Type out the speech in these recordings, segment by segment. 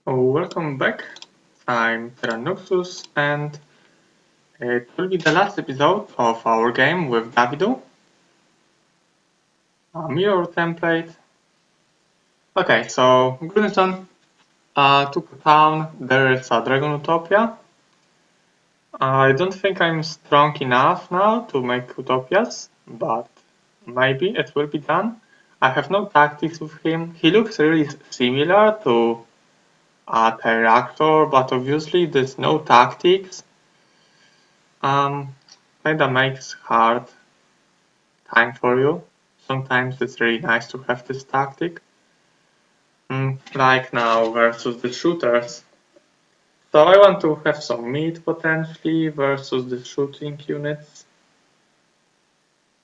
Welcome back. I'm Tyranuxus, and it will be the last episode of our game with Dawidu. A mirror template. Okay, so Grunison took a town. There is a Dragon Utopia. I don't think I'm strong enough now to make utopias, but maybe it will be done. I have no tactics with him. He looks really similar to a Tyranuxus, but obviously there's no tactics. Kinda makes hard time for you. Sometimes it's really nice to have this tactic. Like now versus the shooters. So I want to have some meat potentially versus the shooting units.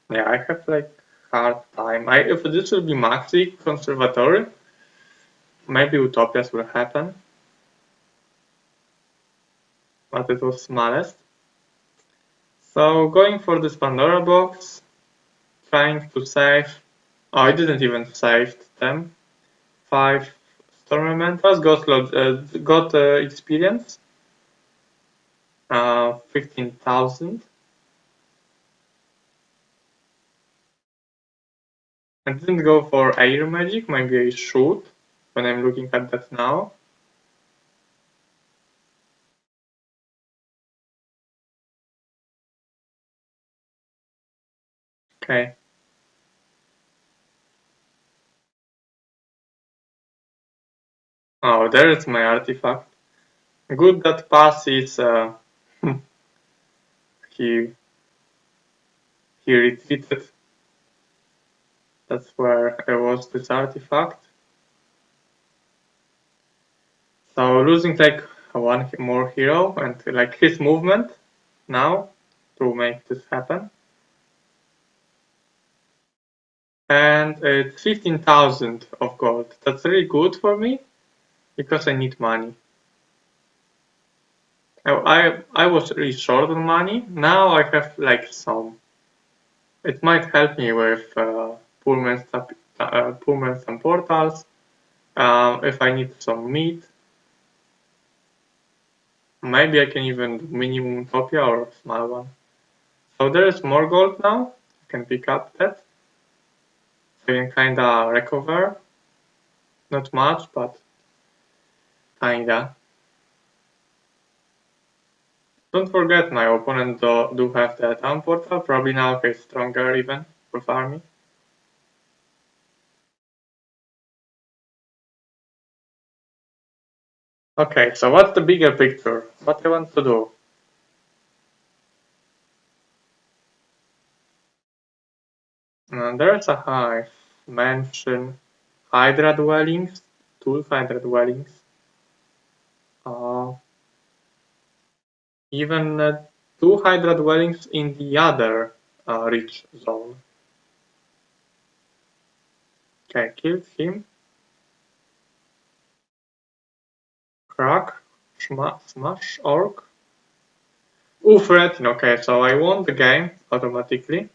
Yeah, I have like hard time. If this will be Maxi Conservatory, maybe utopias will happen. But it was smallest. So going for this Pandora box, trying to save. Oh, I didn't even save them. 5 Storm Elementals got experience. 15,000. I didn't go for air magic, maybe I should when I'm looking at that now. Okay. Oh, there is my artifact. Good that pass is he he retreated. That's where I was this artifact. So losing like one more hero and like his movement now to make this happen. And it's 15,000 of gold. That's really good for me because I need money. I was really short on money. Now I have like some. It might help me with Pullman's and portals. If I need some meat, maybe I can even do minimum utopia or small one. So there is more gold now. I can pick up that. So I can kinda recover. Not much, but kinda. Don't forget, my opponent do have the town portal. Probably now he's stronger even with army. Okay, so what's the bigger picture? What I want to do? There's a hive, mansion, Hydra dwellings, 2 Hydra dwellings, uh, even 2 Hydra dwellings in the other rich zone. Okay, killed him. Crack, smash, orc. Oof, Retin. Okay, so I won the game automatically.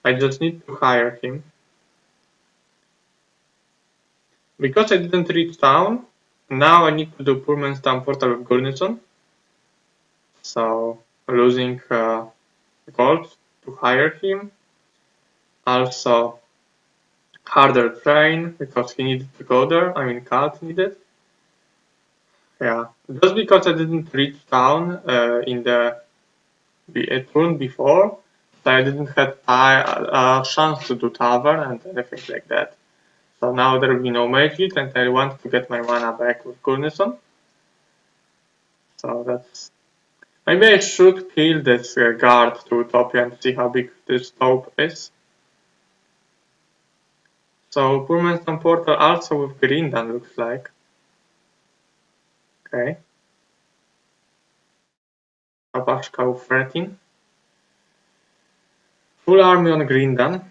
I just need to hire him. Because I didn't reach town, now I need to do Pullman's town portal with Gurnison. So losing gold to hire him. Also harder train because he needed to go there. I mean, Kat needed. Yeah, just because I didn't reach town in the turn before, so I didn't have a chance to do tavern and anything like that. So now there will be no magic, and I want to get my mana back with Gurnison. So that's maybe I should kill this guard to Utopia and see how big this top is. So Pullman's Portal also with Grindan looks like. Okay. Abashka with Fretin. Full army on Grindan.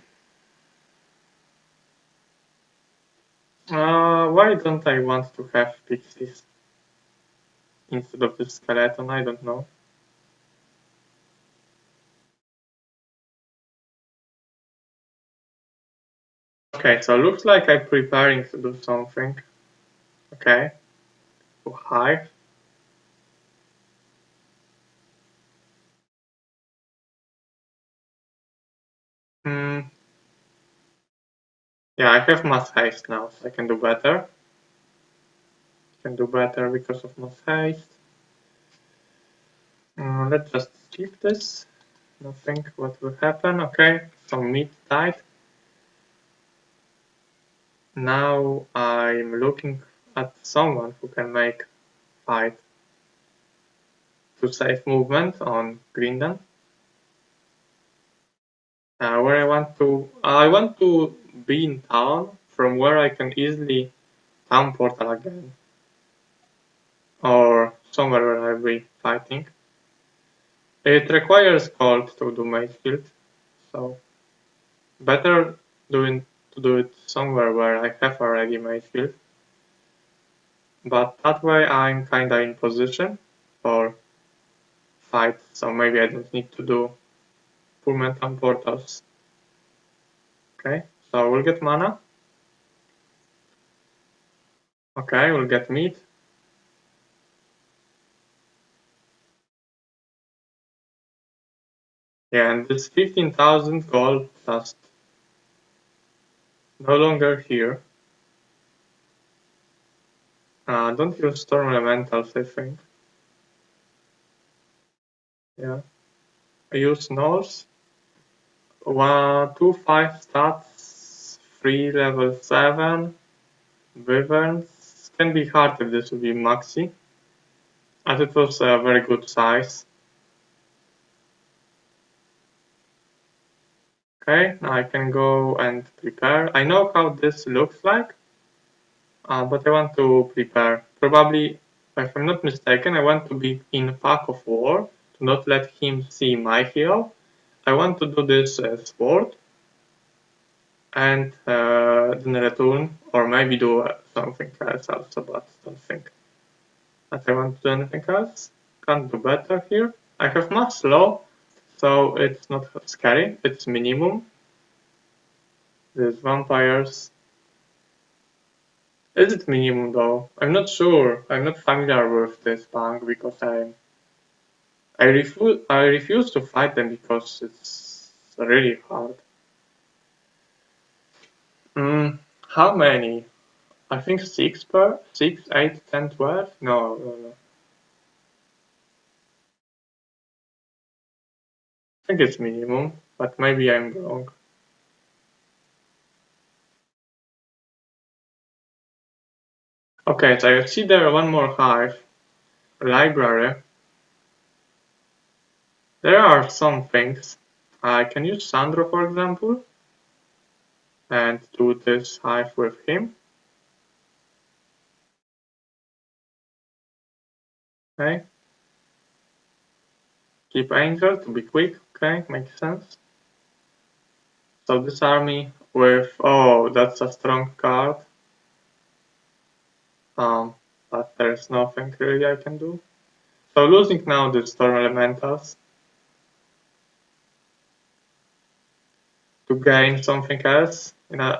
Why don't I want to have pixies instead of the skeleton? I don't know. Okay, so looks like I'm preparing to do something. Okay. to hide. Hmm. Yeah, I have mass haste now, so I can do better. Can do better because of mass haste. Let's just skip this. Nothing what will happen. Okay, so mid died. Now I'm looking at someone who can make fight to save movement on Grindon. Where I want to be in town from where I can easily town portal again, or somewhere where I'll be fighting. It requires gold to do mage shield, so better doing to do it somewhere where I have already mage shield. But that way I'm kinda in position for fight, so maybe I don't need to do Pullman and portals. Okay, so we'll get mana. Okay, we'll get meat. Yeah, and this 15,000 gold just no longer here. Don't use storm elementals, I think. Yeah, I use Norse. 1, 2, 5 stats, 3 level 7. Wyverns can be hard if this would be maxi, as it was a very good size. Okay, now I can go and prepare. I know how this looks like, but I want to prepare. Probably, if I'm not mistaken, I want to be in Pack of War to not let him see my hero. I want to do this sword and then return, or maybe do something else also, but don't think that I want to do anything else. Can't do better here. I have mass slow, so it's not scary, it's minimum. There's vampires. Is it minimum though? I'm not sure. I'm not familiar with this bank because I refuse to fight them because it's really hard. How many? I think 6, 8, 10, 12? No, no, no. I think it's minimum, but maybe I'm wrong. Okay, so I see there one more hive. Library. There are some things. I can use Sandro, for example, and do this hive with him. Okay. Keep Angel to be quick. Okay, makes sense. So this army with that's a strong card. But there's nothing really I can do. So losing now the storm elementals to gain something else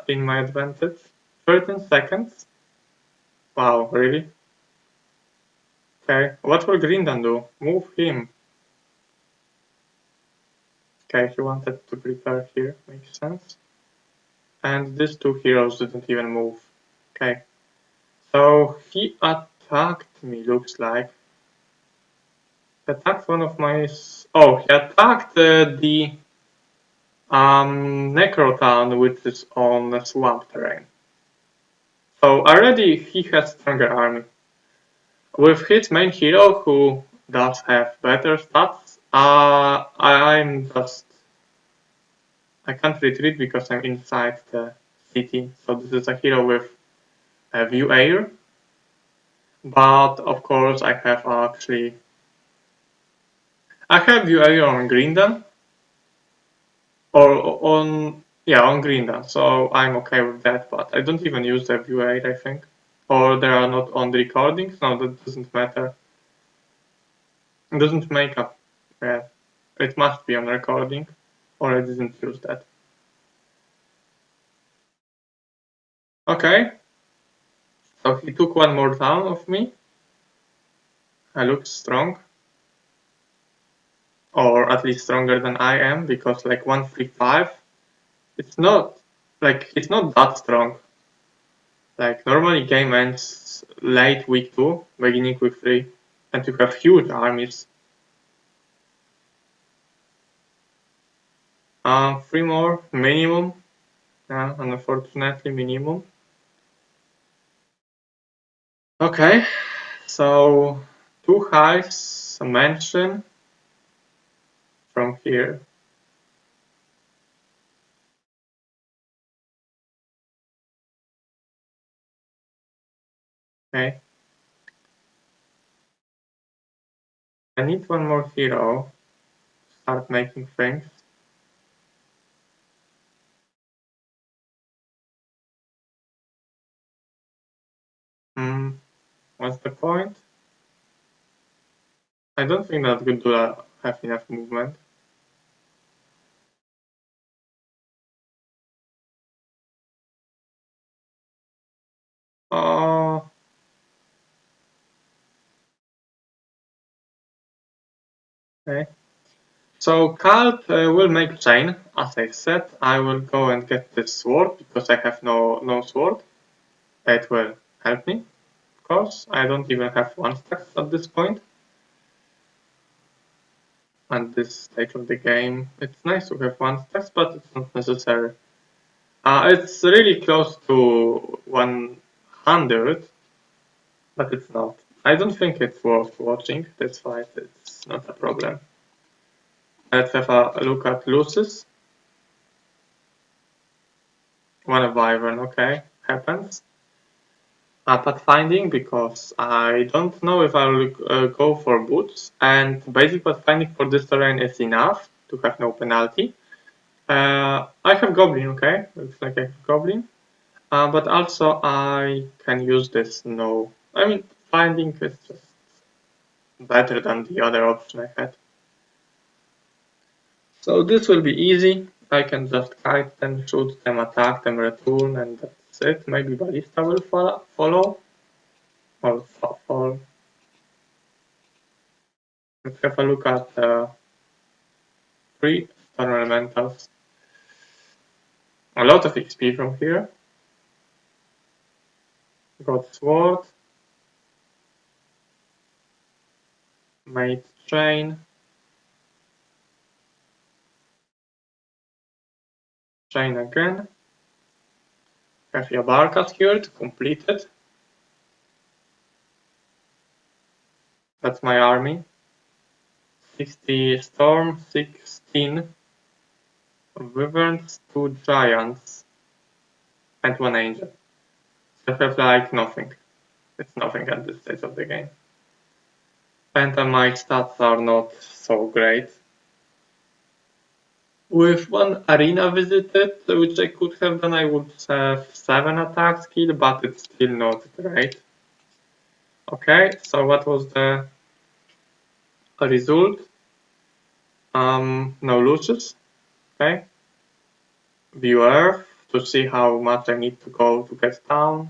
in my advantage. 13 seconds. Wow, really? Okay, what will Grindan do? Move him. Okay, he wanted to prepare here, makes sense. And these two heroes didn't even move. Okay, so he attacked me, looks like. He attacked one of my... Oh, he attacked the Necrotown with his own swamp terrain. So already he has stronger army. With his main hero, who does have better stats, I can't retreat because I'm inside the city. So this is a hero with a view air. But of course I have view air on Grindon. Or on Grindon, so I'm okay with that, but I don't even use the view air, I think. Or they are not on the recordings, no, that doesn't matter. It doesn't make up. Yeah, it must be on recording, or I didn't use that. Okay, so he took one more down of me. looks strong, or at least stronger than I am, because like 135, it's not it's not that strong. Like normally game ends late week 2, beginning week 3, and you have huge armies. 3 more minimum, unfortunately minimum. Okay, so 2 hives, a mansion from here. Okay, I need one more hero to start making things. Hmm, what's the point? I don't think that Gudula have enough movement. Oh, okay. So Cult will make chain. As I said, I will go and get this sword because I have no sword. It will help me, of course. I don't even have 1 stack at this point. And this stage of the game, it's nice to have 1 stack, but it's not necessary. It's really close to 100, but it's not. I don't think it's worth watching. That's why it's not a problem. Let's have a look at losses. One wyvern, okay, happens. Pathfinding because I don't know if I'll go for boots, and basic pathfinding for this terrain is enough to have no penalty. I have goblin, okay, looks like I have goblin, but also I can use this no. I mean, finding is just better than the other option I had. So this will be easy. I can just kite them, shoot them, attack them, return, and that's it. Maybe ballista will follow or fall. Let's have a look at 3 stone elementals. A lot of XP from here. Got sword, made chain, chain again. Have Yabarka secured, completed. That's my army. 60 storm, 16 wyverns, 2 giants, and 1 angel. So I have like nothing. It's nothing at this stage of the game. And my stats are not so great. With 1 arena visited, which I could have done, I would have 7 attack skill, but it's still not great. Okay, so what was the result? No losses. Okay. View Earth to see how much I need to go to get down.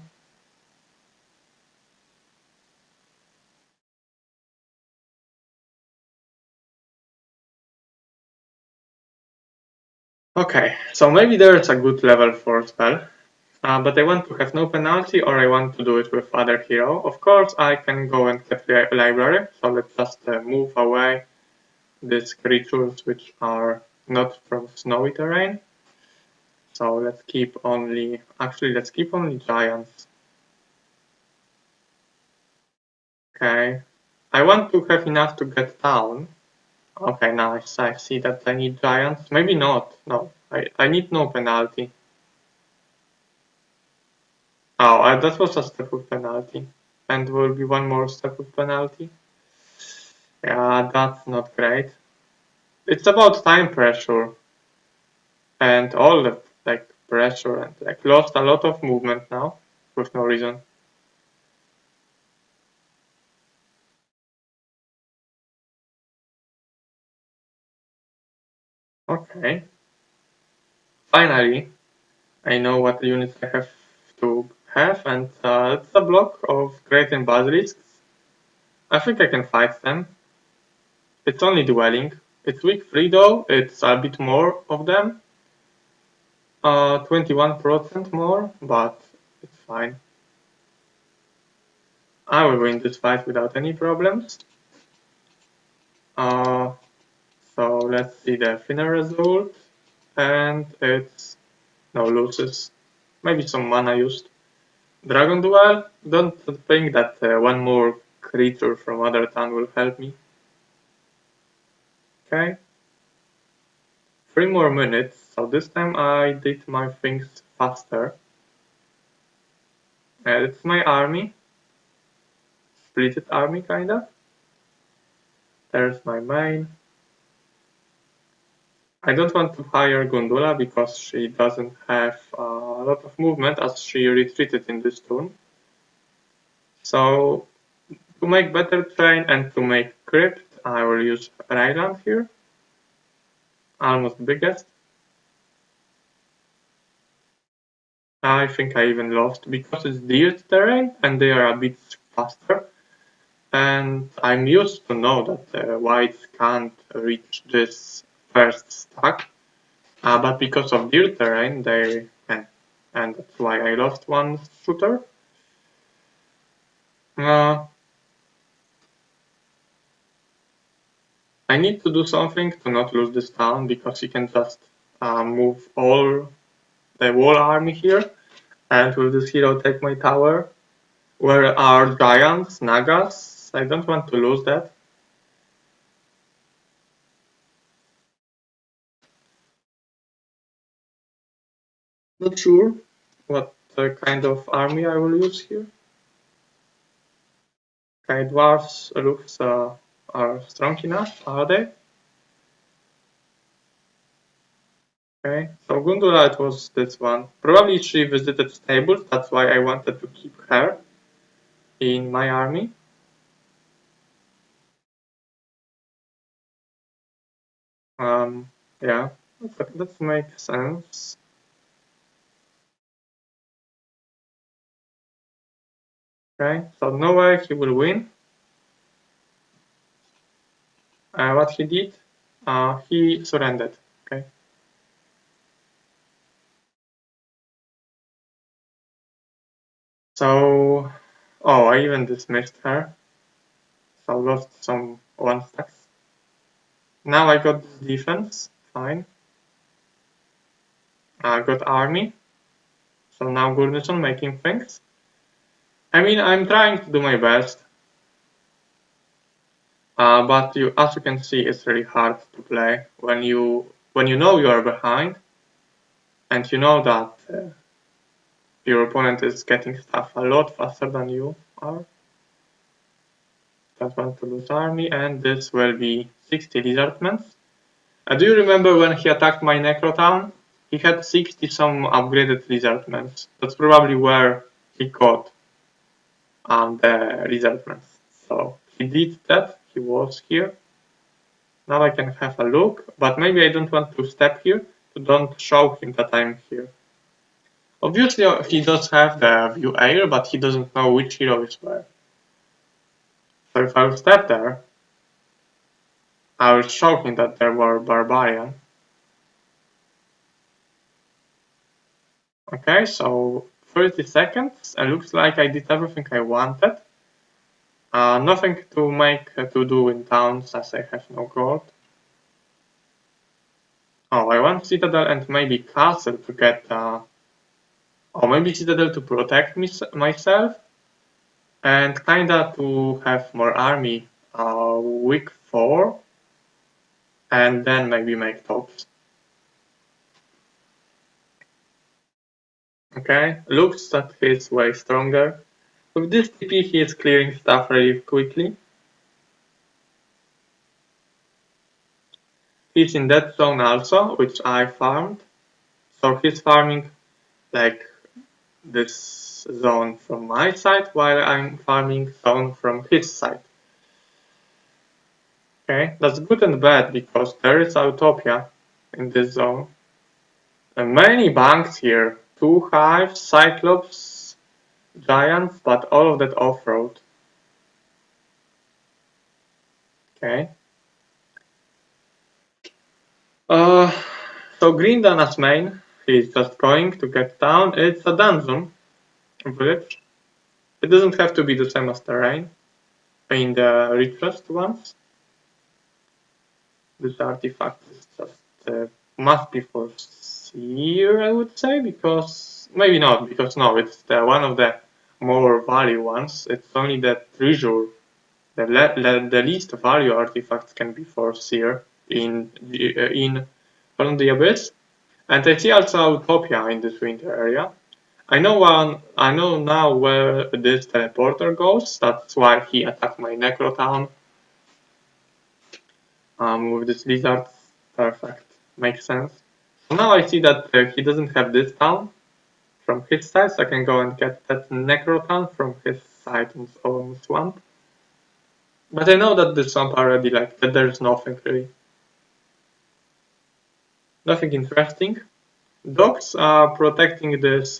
Okay, so maybe there is a good level for spell. But I want to have no penalty, or I want to do it with other hero. Of course, I can go and get the library, so let's just move away these creatures which are not from snowy terrain. So let's keep only, actually let's keep only giants. Okay, I want to have enough to get down. Okay, nice, I see that I need giants. Maybe not, no, I need no penalty. Oh, that was a step with penalty. And will be 1 more step with penalty. Yeah, that's not great. It's about time pressure and all the like pressure and like lost a lot of movement now with no reason. Okay. Finally, I know what units I have to have, and it's a block of Great and Basilisks. I think I can fight them. It's only dwelling. It's weak 3 though, it's a bit more of them. 21% more, but it's fine. I will win this fight without any problems. So let's see the final result. And it's no loses. Maybe some mana used. Dragon Duel? Don't think that one more creature from other town will help me. Okay. 3 more minutes, so this time I did my things faster. It's my army. Splitted army, kinda. There's my main. I don't want to hire Gondola because she doesn't have a lot of movement as she retreated in this turn. So to make better train and to make crypt, I will use Ryland here. Almost biggest. I think I even lost because it's dirt terrain and they are a bit faster. And I'm used to know that the whites can't reach this first stack. But because of dirt terrain, they can. And that's why I lost one shooter. I need to do something to not lose this town because he can just move all the whole army here. And will this hero take my tower? Where are giants, nagas? I don't want to lose that. Not sure what kind of army I will use here. Okay, dwarves looks are strong enough, are they? Okay, so Gundula it was this one. Probably she visited stables, that's why I wanted to keep her in my army. Yeah, that makes sense. Okay, so no way he will win. What he did, he surrendered. Okay. So, oh, I even dismissed her. So lost some 1 stacks. Now I got this defense, fine. I got army. So now Gurnison making things. I mean, I'm trying to do my best. But as you can see, it's really hard to play when you know you are behind, and you know that your opponent is getting stuff a lot faster than you are. Don't want to lose army, and this will be 60 lizardments. Do you remember when he attacked my Necro town? He had 60 some upgraded lizardments. That's probably where he got the lizardments. So he did that. He was here. Now I can have a look, but maybe I don't want to step here to don't show him that I'm here. Obviously he does have the view air, but he doesn't know which hero is where. So if I step there, I will show him that there were barbarian. Okay, so 30 seconds, and looks like I did everything I wanted. Nothing to make to do in towns as I have no gold. Oh, I want citadel and maybe castle to get or maybe citadel to protect myself, and kinda to have more army week 4, and then maybe make tops. Okay, looks that he's way stronger. With this TP he is clearing stuff really quickly. He's in that zone also, which I farmed. So he's farming like this zone from my side while I'm farming zone from his side. Okay, that's good and bad because there is Utopia in this zone. And many banks here. 2 hives, Cyclops, Giants, but all of that off-road. Okay. So Green Dana's main, he's just going to get down. It's a dungeon village. It doesn't have to be the same as terrain in the richest ones. This artifact is just must be for Seer, I would say, because maybe not, because no, it's one of the more value ones. It's only the treasure, the least value artifacts can be for Seer in Beyond the Abyss. And I see also Utopia in this winter area. I know now where this teleporter goes. That's why he attacked my Necrotown with this lizard. Perfect, makes sense. So now I see that he doesn't have this town from his side, so I can go and get that Necrotown from his side in Swamp. But I know that the swamp already that there's nothing really, nothing interesting. Dogs are protecting this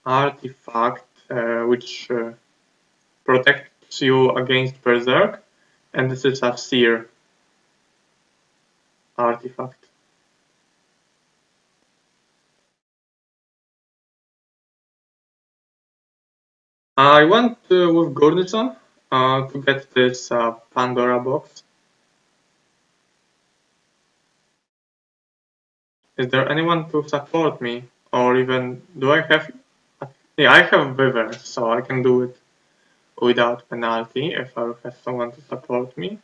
artifact, which protects you against Berserk, and this is a Seer artifact. I went with Gurnison to get this Pandora box. Is there anyone to support me? Or even, do I have... Yeah, I have Wyvern, so I can do it without penalty if I have someone to support me.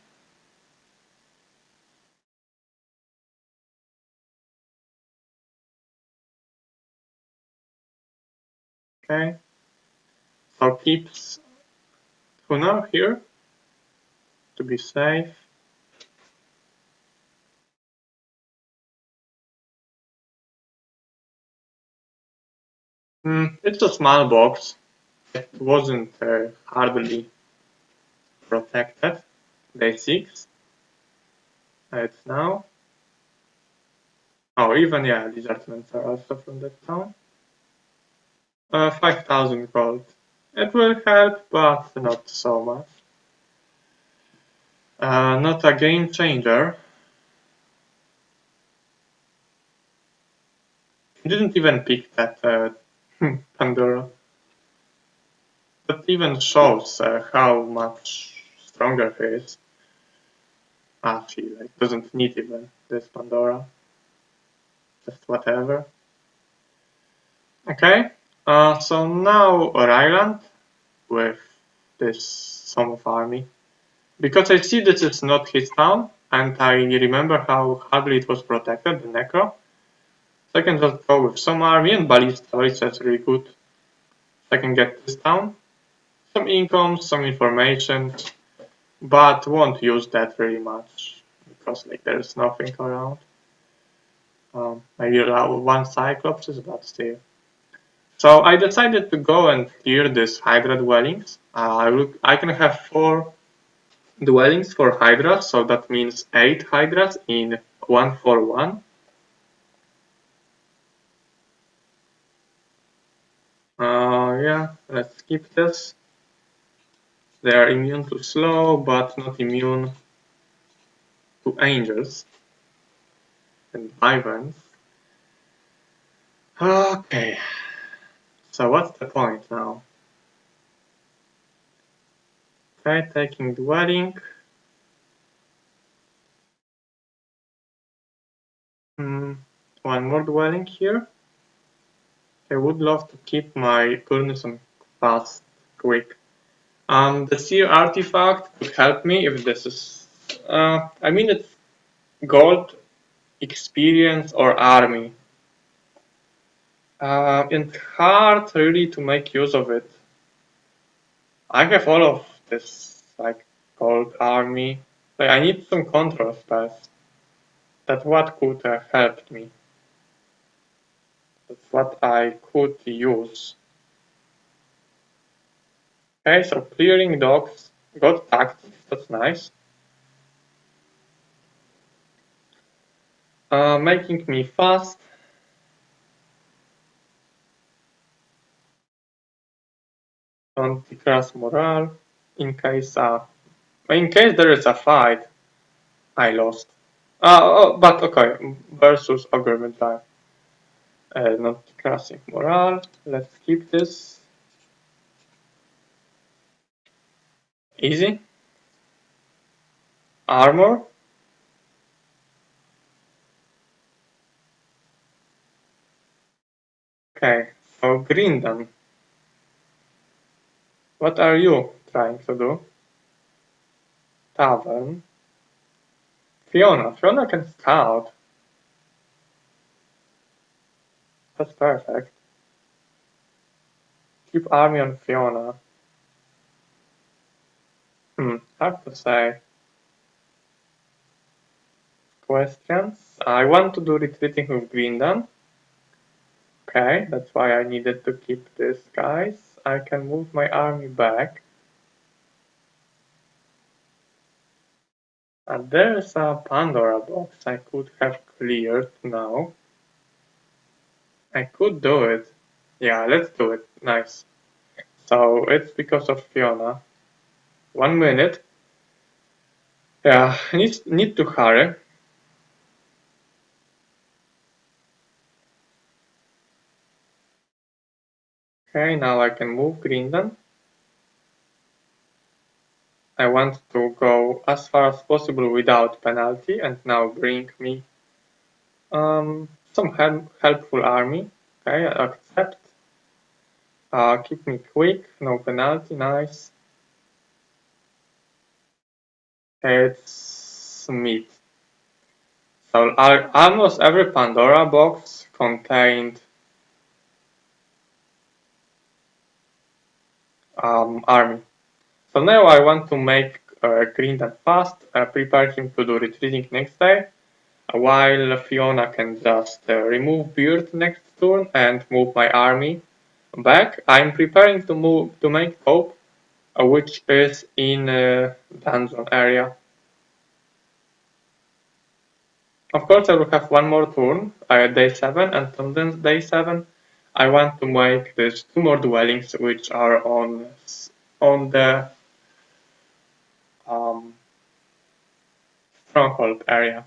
Okay. So keeps Tuna here to be safe. It's a small box. It wasn't hardly protected. Day 6. It's now. Oh, even, yeah, lizardmen are also from that town. 5,000 gold. It will help, but not so much. Not a game changer. He didn't even pick that Pandora. That even shows how much stronger he is. She doesn't need even this Pandora. Just whatever. Okay. So now Ryland with this Sum of Army. Because I see this is not his town, and I remember how hardly it was protected, the Necro. So I can just go with some army and Ballista, which is really good. So I can get this town. Some income, some information, but won't use that very much because there's nothing around. Maybe one Cyclops is, but still. So I decided to go and clear this Hydra dwellings. I can have 4 dwellings for Hydra, so that means 8 Hydras in 1-for-1. Yeah, let's skip this. They are immune to slow, but not immune to angels and wyverns. Okay, so what's the point now? Okay, taking dwelling. One more dwelling here. I would love to keep my Gurnison fast, quick. The Seer artifact could help me if this is... I mean it's gold, experience, or army. And hard really to make use of it. I have all of this, gold army. I need some control spells. That's what could have helped me. That's what I could use. Okay, so clearing dogs. Got tactics, that's nice. Making me fast. Anti-crash morale. In case In case there is a fight, I lost. But okay, versus Ogre Magi. Not classic morale. Let's keep this easy. Armor. Okay, so Grindon. What are you trying to do? Tavern. Fiona. Fiona can scout. That's perfect. Keep army on Fiona. Hard to say. Questions? I want to do retreating with Grindon. Okay, that's why I needed to keep this, guys. I can move my army back. And there's a Pandora box I could have cleared now. I could do it. Yeah, let's do it. Nice. So it's because of Fiona. 1 minute. Yeah, need to hurry. Okay, now I can move Grindon. I want to go as far as possible without penalty and now bring me some helpful army. Okay, accept. Keep me quick, no penalty, nice. It's meat. So almost every Pandora box contained army. So now I want to make Grindon fast, prepare him to do retreating next day, while Fiona can just remove Beard next turn and move my army back. I'm preparing to make Hope, which is in dungeon area. Of course, I will have one more turn, day 7, and on then day 7, I want to make these 2 more dwellings, which are on the um, stronghold area.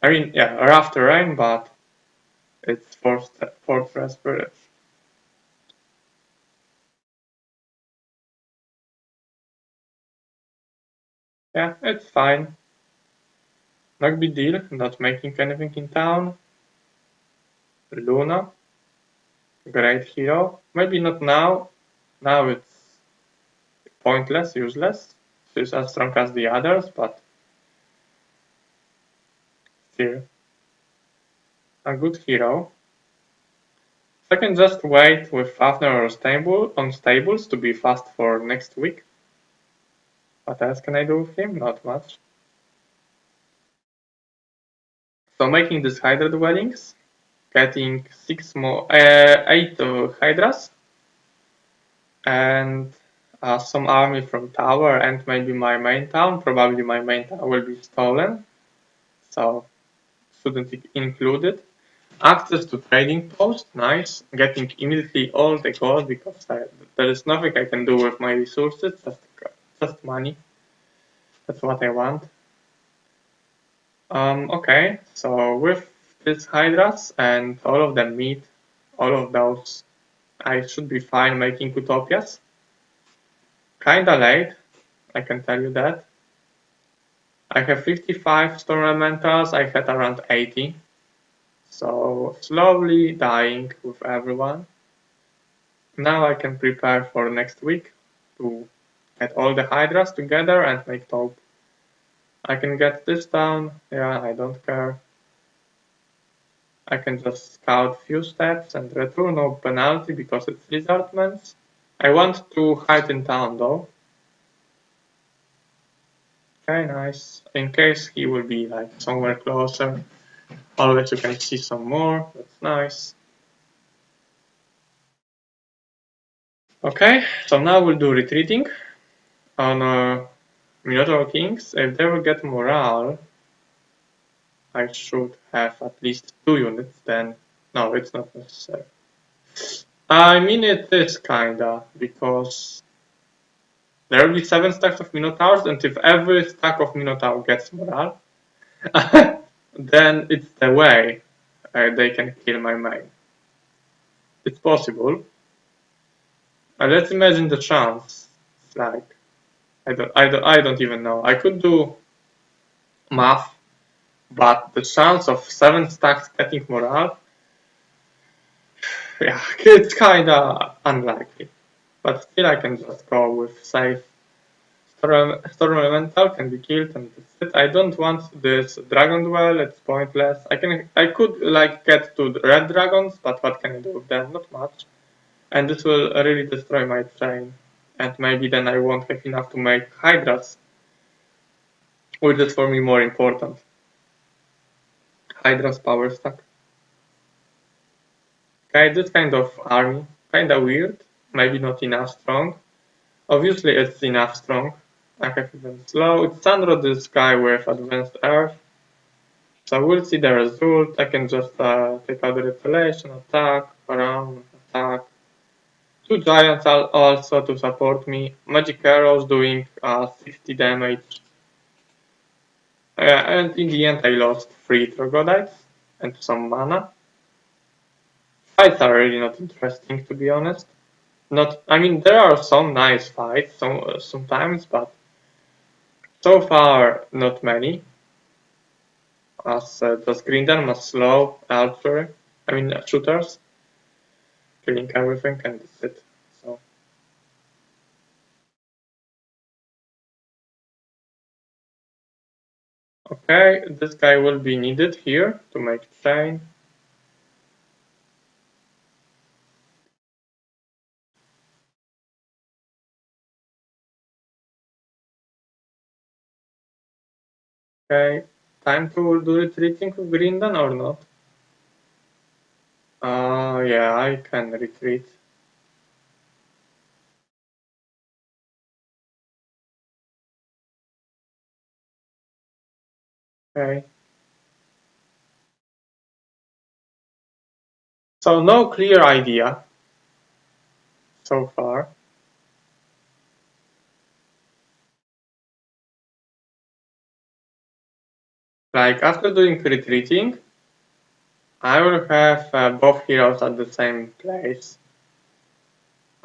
I mean, yeah, rough terrain, but it's fortress spirits. Yeah, it's fine. Not big deal, not making anything in town. Luna, great hero. Maybe not now. Now it's pointless, useless. She's as strong as the others, but still a good hero. I can just wait with Fafner or Stable on stables to be fast for next week. What else can I do with him? Not much. So making these Hydra dwellings, getting 8 Hydras, and some army from tower and maybe my main town. Probably my main town will be stolen, so shouldn't include it. Access to trading post, nice. Getting immediately all the gold because there is nothing I can do with my resources, just money. That's what I want. Okay, so with these hydras and all of them meet, all of those, I should be fine making utopias. Kinda late, I can tell you that. I have 55 storm elementals, I had around 80. So slowly dying with everyone. Now I can prepare for next week to get all the hydras together and make taupe. I can get this down, yeah, I don't care. I can just scout few steps and return no penalty because it's resentments. I want to hide in town though. Okay, nice. In case he will be like somewhere closer. Always you can see some more. That's nice. Okay, so now we'll do retreating on Minotaur Kings. If they will get morale, I should have at least 2 units then. No, it's not necessary. I mean it is kinda, because There will be 7 stacks of Minotaurs, and if every stack of Minotaur gets morale, then it's the way they can kill my main. It's possible. Let's imagine the chance. It's like I don't even know. I could do math, but the chance of 7 stacks getting morale, yeah, it's kinda unlikely. But still, I can just go with safe. Storm Elemental can be killed, and that's it. I don't want this Dragon Duel. It's pointless. I could like get to the red dragons, but what can I do with them? Not much. And this will really destroy my train. And maybe then I won't have enough to make Hydras, which is for me more important. Hydra's power stack. Okay, this kind of army, kinda weird, maybe not enough strong. Obviously it's enough strong. I have even slow. It's Sandro this guy with advanced earth. So we'll see the result. I can just take out the retaliation, attack, around, attack. 2 giants also to support me. Magic arrows doing 60 damage. And in the end I lost 3 troglodytes and some mana. Fights are really not interesting, to be honest. I mean, there are some nice fights sometimes, but so far not many. As just Grindam, as slow archery, shooters, killing everything, and that's it. So okay, this guy will be needed here to make chain. Okay, time to do retreating with Grindan or not? Yeah, I can retreat. Okay. So no clear idea so far. Like after doing retreating, I will have both heroes at the same place.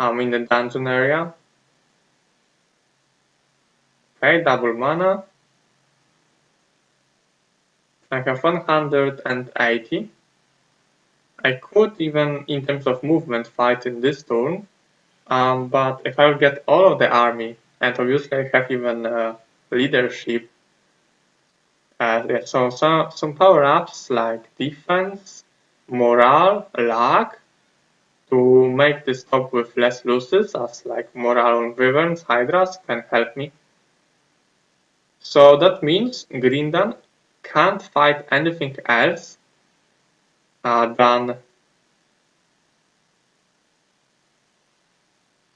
In the dungeon area. Okay, double mana. I have 180. I could even, in terms of movement, fight in this turn. But if I will get all of the army, and obviously I have even leadership, yeah, so some power-ups like defense, morale, luck, to make this top with less losses, as like morale on wyverns, hydras, can help me. So that means Grindan can't fight anything else than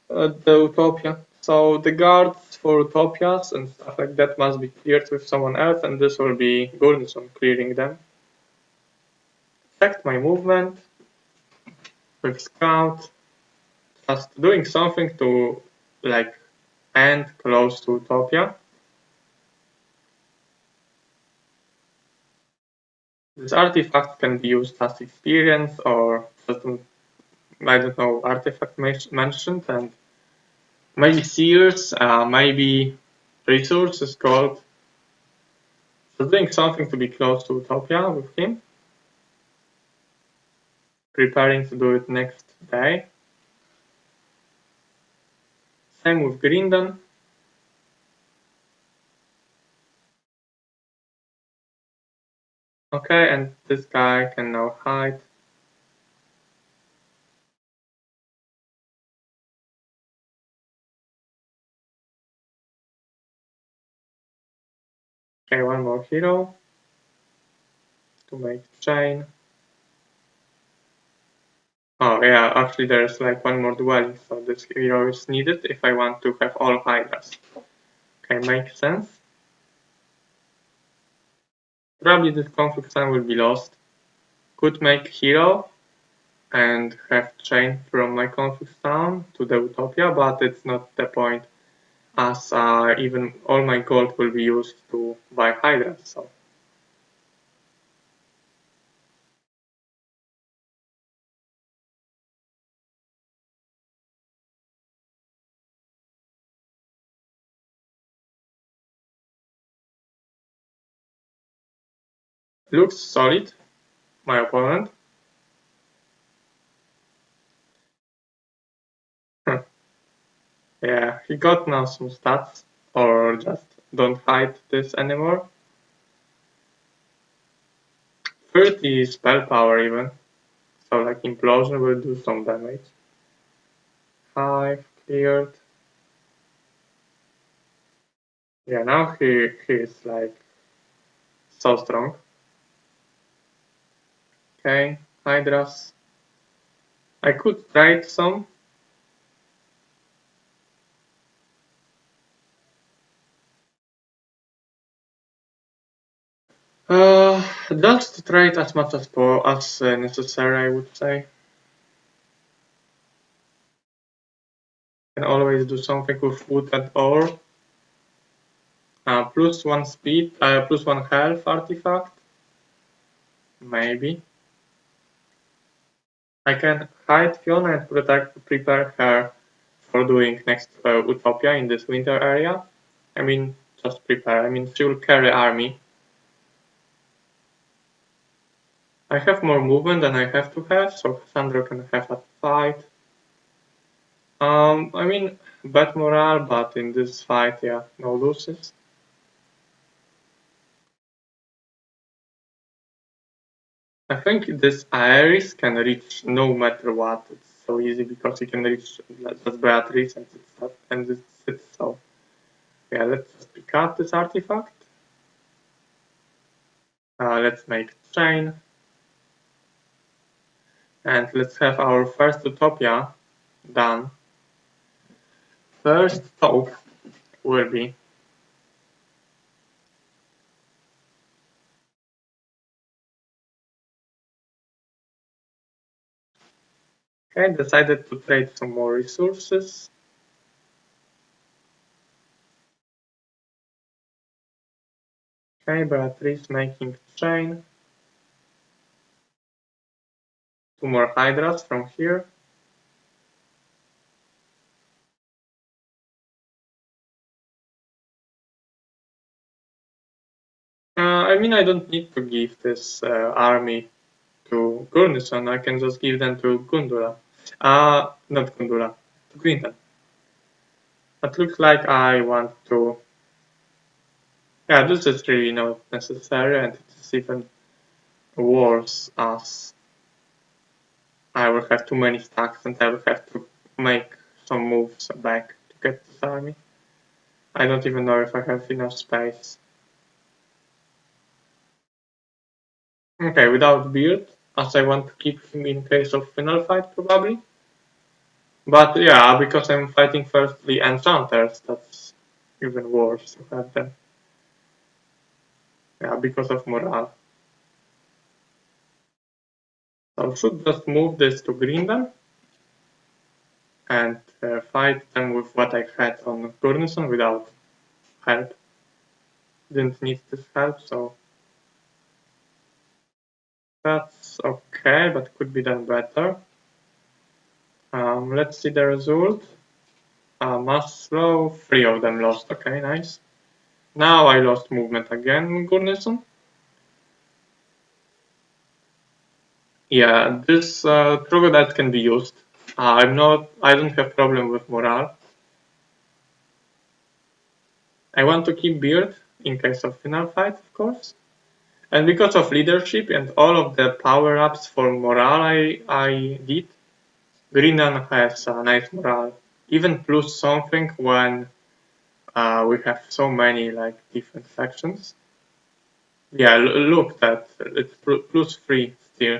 the Utopia. So the guards for Utopias and stuff like that must be cleared with someone else, and this will be Gurnison clearing them. Checked my movement with Scout, just doing something to like end close to Utopia. This artifact can be used as experience or just, I don't know, artifact mentioned, and maybe Sears, maybe Resource is called. Just doing something to be close to Utopia with him. Preparing to do it next day. Same with Grindan. Okay, and this guy can now hide. Okay, one more hero to make chain. Oh yeah, actually there's like one more dwelling, so this hero is needed if I want to have all hydras. Okay, makes sense. Probably this conflict sign will be lost. Could make hero and have chain from my conflict town to the Utopia, but it's not the point. as even all my gold will be used to buy Hydra. So looks solid, my opponent. Yeah, he got now some stats, or just don't fight this anymore. 30 spell power even, so like implosion will do some damage. 5 cleared. Yeah, now he is like so strong. Okay, Hydras. I could trade some. Just trade as much as necessary, I would say. Can always do something with wood and ore. Plus 1 speed, plus 1 health artifact. Maybe. I can hide Fiona and prepare her for doing next Utopia in this winter area. I mean, just prepare. I mean, she will carry army. I have more movement than I have to have, so Cassandra can have a fight. I mean, bad morale, but in this fight, yeah, no losses. I think this Iris can reach no matter what. It's so easy because he can reach just Beatrice and it's it. So yeah, let's just pick up this artifact. Let's make chain. And let's have our first Utopia done. First talk will be okay, decided to trade some more resources. Okay, Beatrice making chain. 2 more Hydras from here. I mean, I don't need to give this army to Gurnison. I can just give them to Gundula. Not Gundula, to Quinton. But looks like I want to. Yeah, this is really not necessary, and it's even worse as I will have too many stacks and I will have to make some moves back to get this army. I don't even know if I have enough space. Okay, without Beard, as I want to keep him in case of final fight probably. But yeah, because I'm fighting first the enchanters, that's even worse to have them. Yeah, because of morale. So I should just move this to Greenland and fight them with what I had on Gurnison without help. Didn't need this help, so that's okay, but could be done better. Let's see the result. Maslow, 3 of them lost. Okay, nice. Now I lost movement again, Gurnison. Yeah, this Troglodyte can be used. I don't have problem with morale. I want to keep Beard in case of final fight, of course. And because of leadership and all of the power-ups for morale I did, Greenland has a nice morale. Even plus something when we have so many like different factions. Yeah, look that it's plus 3 still.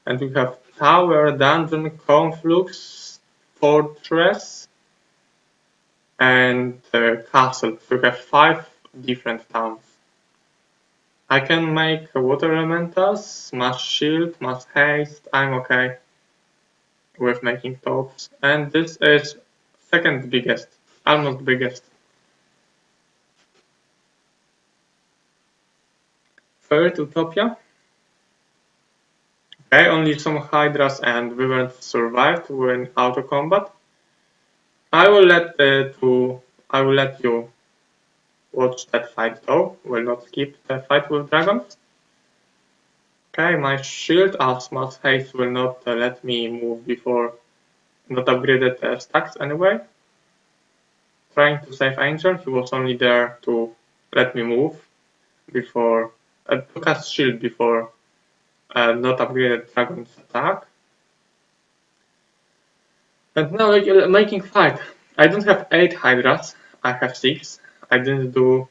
And we have Tower, Dungeon, Conflux, Fortress, and Castle. So we have 5 different towns. I can make Water Elementals, Mass Shield, Mass Haste. I'm okay with making tops. And this is second biggest, almost biggest. third Utopia. Okay, only some Hydras and Wyverns survived when auto combat. I will let you watch that fight though. Will not skip the fight with dragons. Okay, my shield Asma's haste will not let me move before not upgraded stacks anyway. Trying to save Angel, he was only there to let me move before to cast shield before not upgraded dragon's attack. And now making fight. I don't have 8 Hydras, I have 6. I didn't do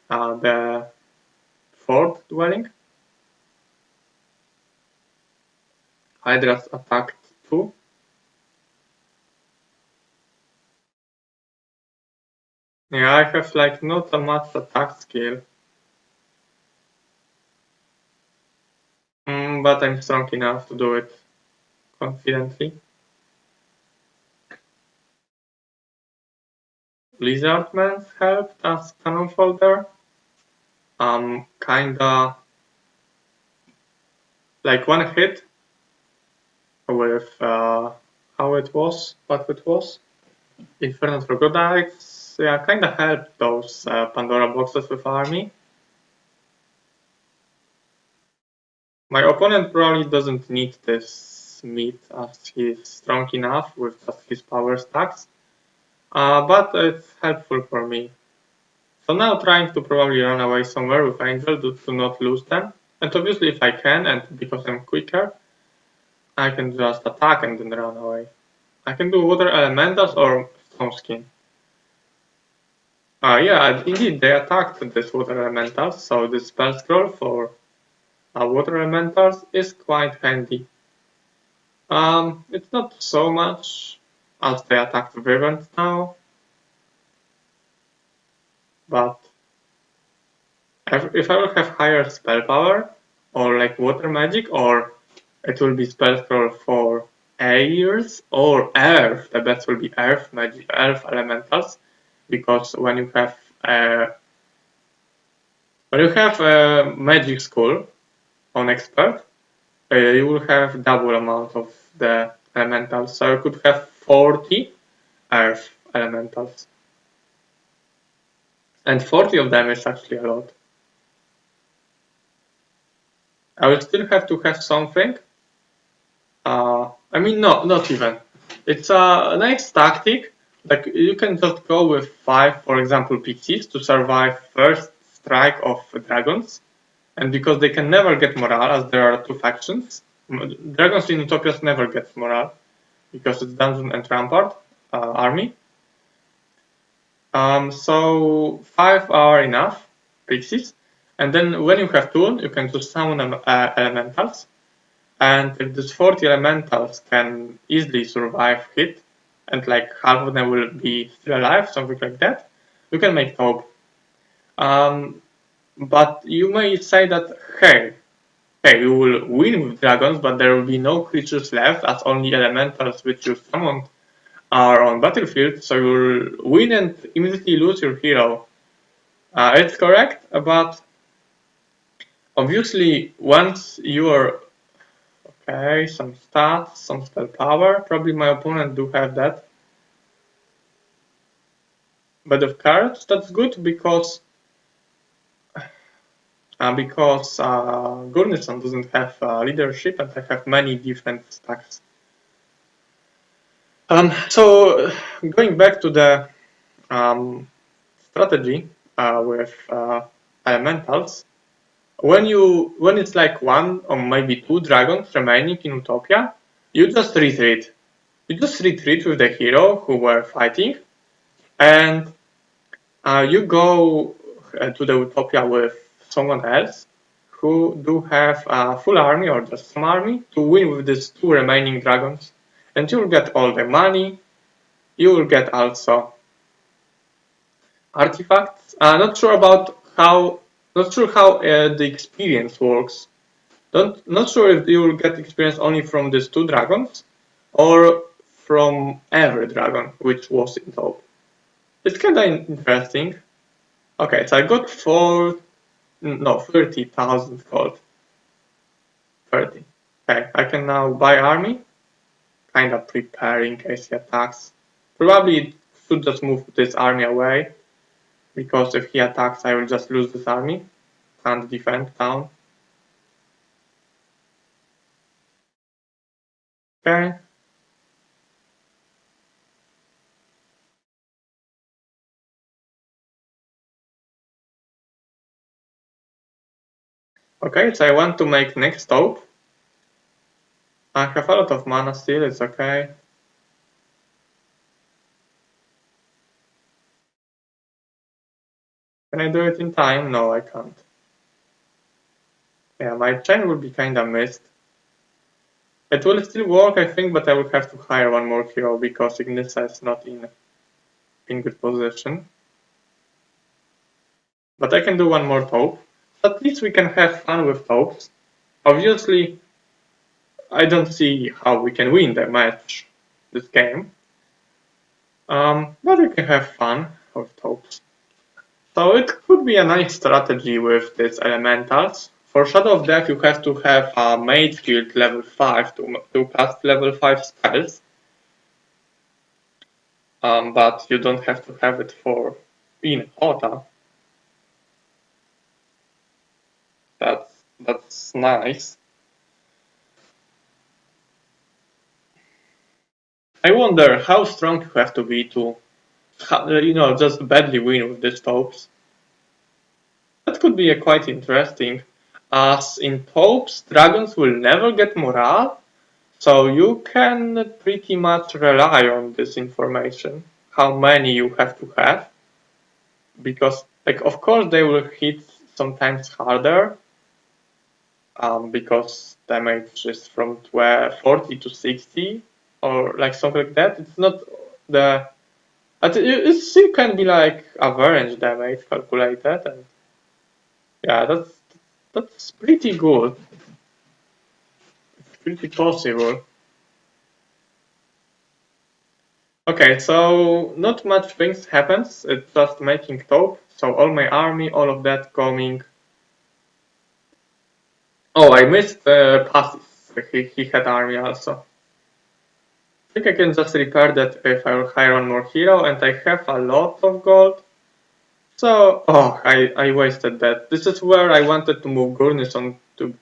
the 4th dwelling. Hydras attacked 2. Yeah, I have like not a much attack skill. But I'm strong enough to do it confidently. Lizardman's helped as cannon folder. Kinda like one hit with what it was. Infernal Troglodytes, yeah, kinda helped those Pandora boxes with army. My opponent probably doesn't need this meat as he's strong enough with just his power stacks, but it's helpful for me. So now trying to probably run away somewhere with Angel to not lose them, and obviously if I can, and because I'm quicker, I can just attack and then run away. I can do water elementals or stone skin. Yeah, indeed, they attacked this water elementals, so this spell scroll for water elementals is quite handy. It's not so much as they attacked Wyverns now, but if I will have higher spell power, or like water magic, or it will be spell scroll for airs or earth, the best will be earth magic, earth elementals, because when you have magic school on expert, you will have double amount of the elementals, so you could have 40 earth elementals. And 40 of them is actually a lot. I will still have to have something. I mean, no, not even. It's a nice tactic. Like, you can just go with 5, for example, PCs to survive first strike of dragons. And because they can never get morale, as there are 2 factions, dragons in Utopias never get morale, because it's Dungeon and Rampart army. So 5 are enough pixies, and then when you have 2, you can just summon elementals, and if these 40 elementals can easily survive hit, and like half of them will be still alive, something like that, you can make Taupe. But you may say that, hey, you will win with dragons, but there will be no creatures left, as only elementals which you summoned are on battlefield, so you'll win and immediately lose your hero. It's correct, but obviously once you are okay, some stats, some spell power, probably my opponent do have that. But of cards, that's good because Gurnison doesn't have leadership and I have many different stacks. So going back to the strategy with elementals, when it's like 1 or maybe 2 dragons remaining in Utopia, you just retreat. You just retreat with the hero who were fighting, and you go to the Utopia with someone else who do have a full army or just some army to win with these 2 remaining dragons, and you will get all the money. You will get also artifacts. Not sure how the experience works. Not sure if you will get experience only from these 2 dragons or from every dragon which was in top. It's kinda interesting. Okay, so I got 4 No, 30,000 gold. 30. Okay, I can now buy army. Kinda prepare in case he attacks. Probably should just move this army away. Because if he attacks, I will just lose this army. Can't defend town. Okay. Okay, so I want to make next hope. I have a lot of mana still, it's okay. Can I do it in time? No, I can't. Yeah, my chain will be kinda missed. It will still work, I think, but I will have to hire one more hero because Ignissa is not in good position. But I can do one more taupe. At least we can have fun with taupes. Obviously, I don't see how we can win the match, this game. But we can have fun with taupes. So it could be a nice strategy with these elementals. For Shadow of Death, you have to have a mage guild level 5 to cast level 5 spells. But you don't have to have it for in Hota. That's nice. I wonder how strong you have to be to, just badly win with these taupes. That could be quite interesting. As in taupes, dragons will never get morale, so you can pretty much rely on this information, how many you have to have, because, like, of course they will hit sometimes harder, because damage is from 40 to 60, or like something like that. It's not the... It still can be like average damage calculated, and yeah, that's pretty good. It's pretty possible. Okay, so not much things happens. It's just making taupe. So all my army, all of that coming. Oh, I missed passes. He had army also. I think I can just repair that if I will hire one more hero, and I have a lot of gold. So, oh, I wasted that. This is where I wanted to move Gurnison to.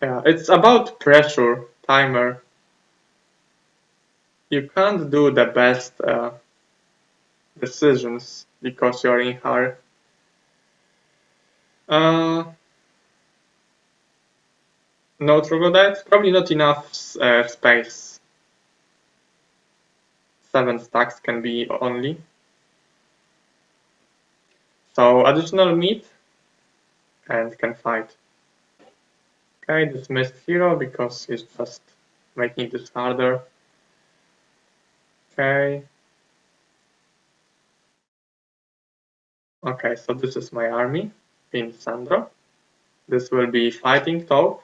Yeah, it's about pressure, timer. You can't do the best decisions because you're in hurry. No troglodytes, probably not enough space. 7 stacks can be only. So additional meat and can fight. Okay, dismissed hero because he's just making this harder. Okay. Okay, so this is my army in Sandro. This will be fighting taupe.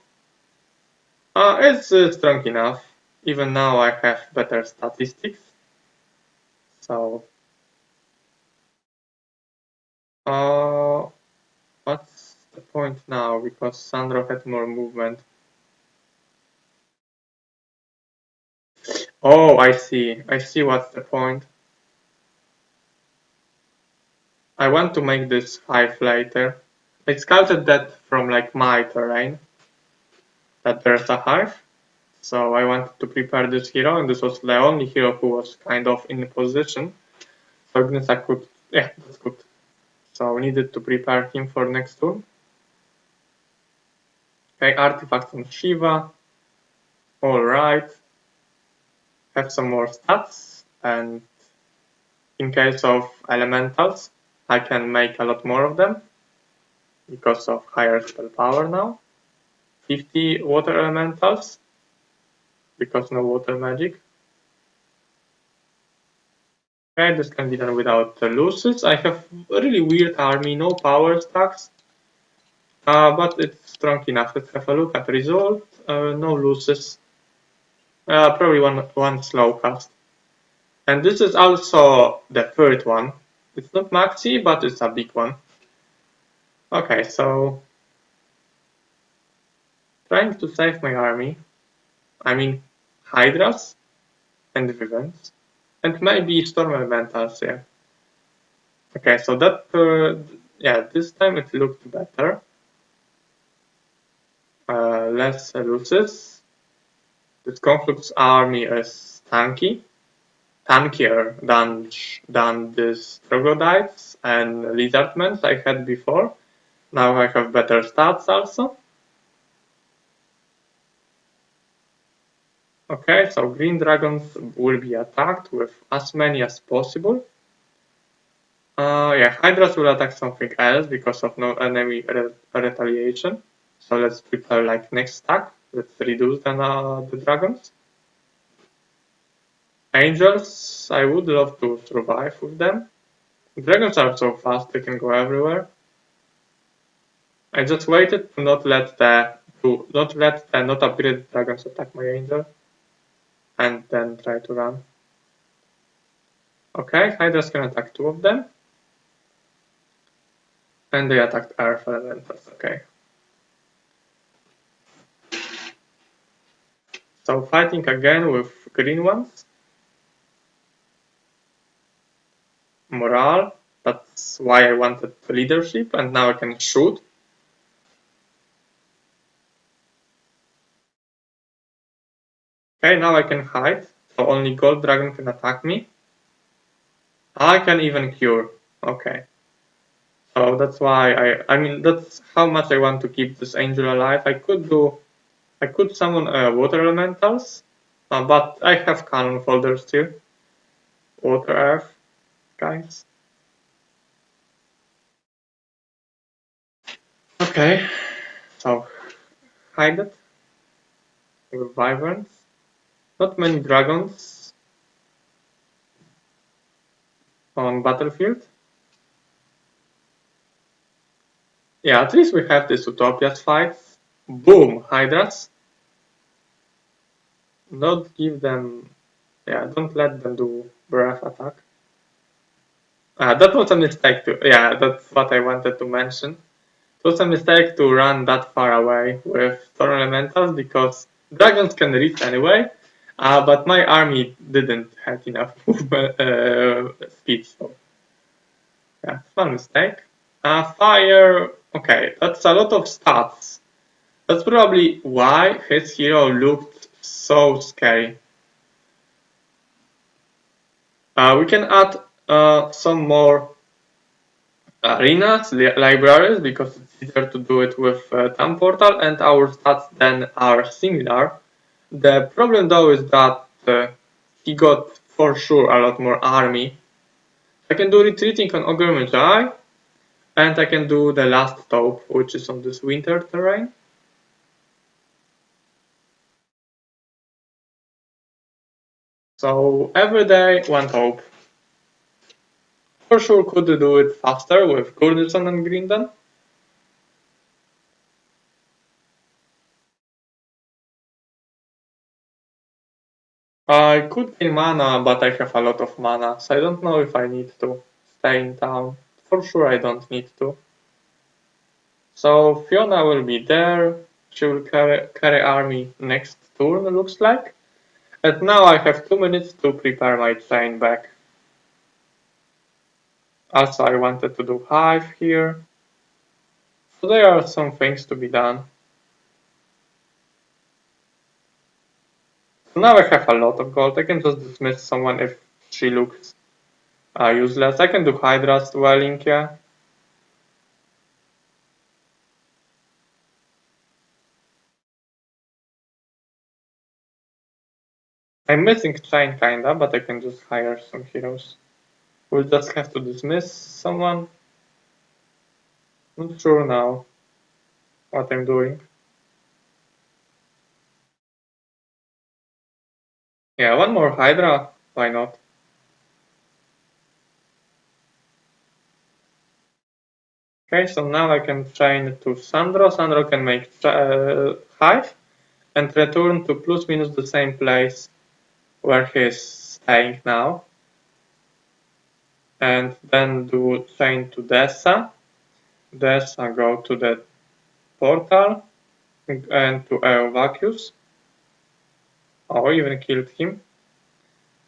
It's strong enough. Even now I have better statistics. So, what's the point now? Because Sandro had more movement. Oh, I see. I see what's the point. I want to make this 5 later. I scouted that from like my terrain, that there's a hive. So I wanted to prepare this hero, and this was the only hero who was kind of in position. So Gnissa could, yeah, that's good. So we needed to prepare him for next turn. Okay, artifact on Shiva. Alright. Have some more stats, and in case of elementals, I can make a lot more of them because of higher spell power now. 50 water elementals because no water magic. Okay, this can be done without losses. I have a really weird army, no power stacks, but it's strong enough. Let's have a look at result. No losses. Probably one slow cast. And this is also the third one. It's not maxi, but it's a big one. Okay, so trying to save my army. I mean, Hydras and Vivens, and maybe Storm Elementals, yeah. Okay, so that, yeah, this time it looked better. Less losses. This Conflux army is tankier than these troglodytes and lizardmen I had before. Now I have better stats also. Okay, so green dragons will be attacked with as many as possible. Yeah, Hydras will attack something else because of no enemy retaliation. So let's prepare like next stack. Let's reduce the dragons. Angels, I would love to survive with them. Dragons are so fast, they can go everywhere. I just waited to not let the not upgraded dragons attack my angel, and then try to run. Okay, Hydras can attack two of them, and they attacked Earth Elementals. Okay, so fighting again with green ones. Morale. That's why I wanted leadership, and now I can shoot. Okay, now I can hide, so only gold dragon can attack me. I can even cure. Okay. So that's why I mean, that's how much I want to keep this angel alive. I could summon water elementals, but I have cannon folders too. Water earth, guys. Okay, so hide it with wyverns. Not many dragons on battlefield. Yeah, at least we have this Utopias fights. Boom, Hydras. Don't give them, yeah, don't let them do breath attack. That was a mistake too. Yeah, that's what I wanted to mention. It was a mistake to run that far away with Storm Elementals because dragons can reach anyway, but my army didn't have enough speed, so yeah, small mistake. Fire, okay, that's a lot of stats. That's probably why his hero looked so scary. We can add some more arenas, libraries, because it's easier to do it with Time Portal, and our stats then are similar. The problem though is that he got for sure a lot more army. I can do retreating on Ogre Magi, and I can do the last taupe, which is on this winter terrain. So every day one taupe. For sure could do it faster with Gurdison and Grinden. I could gain mana, but I have a lot of mana, so I don't know if I need to stay in town. For sure I don't need to. So Fiona will be there. She will carry army next turn, looks like. And now I have 2 minutes to prepare my train back. Also, I wanted to do hive here. So there are some things to be done. So now I have a lot of gold. I can just dismiss someone if she looks useless. I can do Hydra's dwelling, yeah. I'm missing train kinda, but I can just hire some heroes. We'll just have to dismiss someone. Not sure now what I'm doing. Yeah, one more Hydra. Why not? Okay, so now I can train to Sandro. Sandro can make hive and return to plus minus the same place where he's staying now. And then do train to Dessa. This I go to the portal and to Vacuus. Oh, even killed him.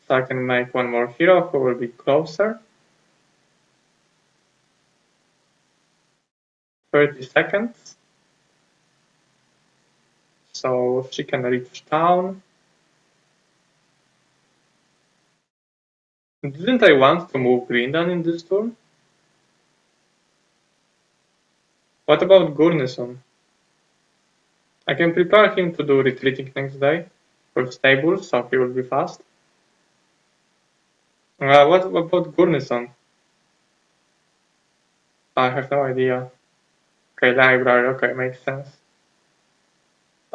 So I can make one more hero who will be closer. 30 seconds. So she can reach town. Didn't I want to move Grindan in this turn? What about Gurnison? I can prepare him to do retreating next day with stables, so he will be fast. What about Gurnison? I have no idea. Okay, library, okay, makes sense.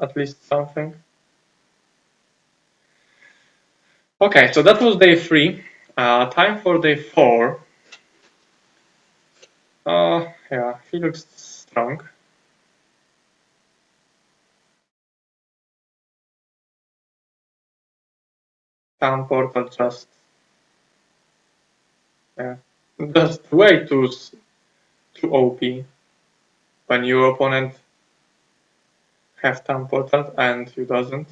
At least something. Okay, so that was day 3. Time for day 4. Yeah, he looks strong. Town portal just, yeah, just way too OP when your opponent have town portal and you doesn't.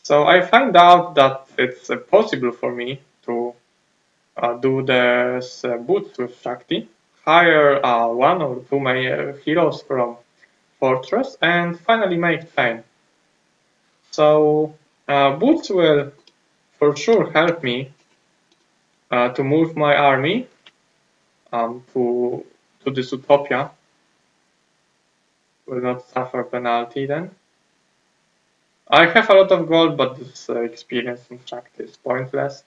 So I find out that it's possible for me to do this boots with Shakti, hire one or two my heroes from Fortress, and finally make chain. So boots will for sure help me to move my army to this Utopia. Will not suffer penalty then. I have a lot of gold, but this experience in fact is pointless.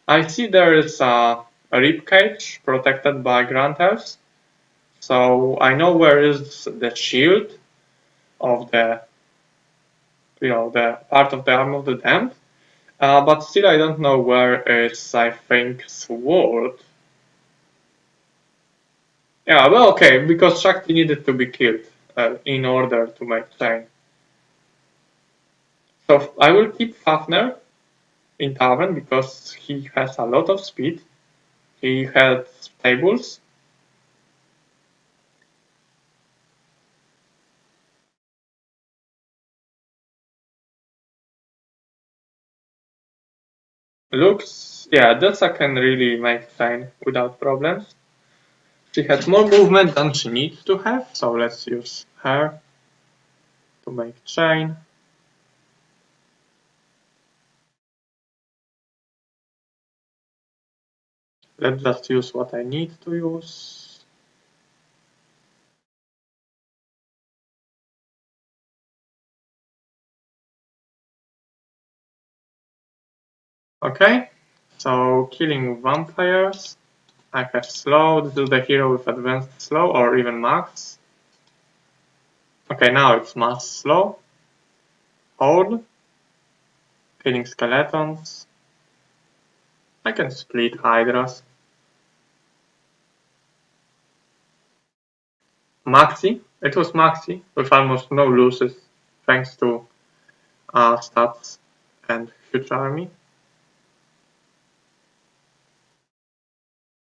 I see there is a rib cage protected by Grand Elves, so I know where is the shield of the, the part of the arm of the damned, but still I don't know where is, I think, sword. Yeah, well, okay, because Shakti needed to be killed in order to make chain. So I will keep Fafner in Tavern because he has a lot of speed. He has stables. Looks, yeah, Delsa can really make chain without problems. She has more movement than she needs to have, so let's use her to make chain. Let's just use what I need to use. Okay, so killing vampires. I have slow. This is the hero with advanced slow or even max. Okay, now it's mass slow. Hold. Killing skeletons. I can split hydras. Maxi. It was Maxi with almost no losses thanks to stats and huge army.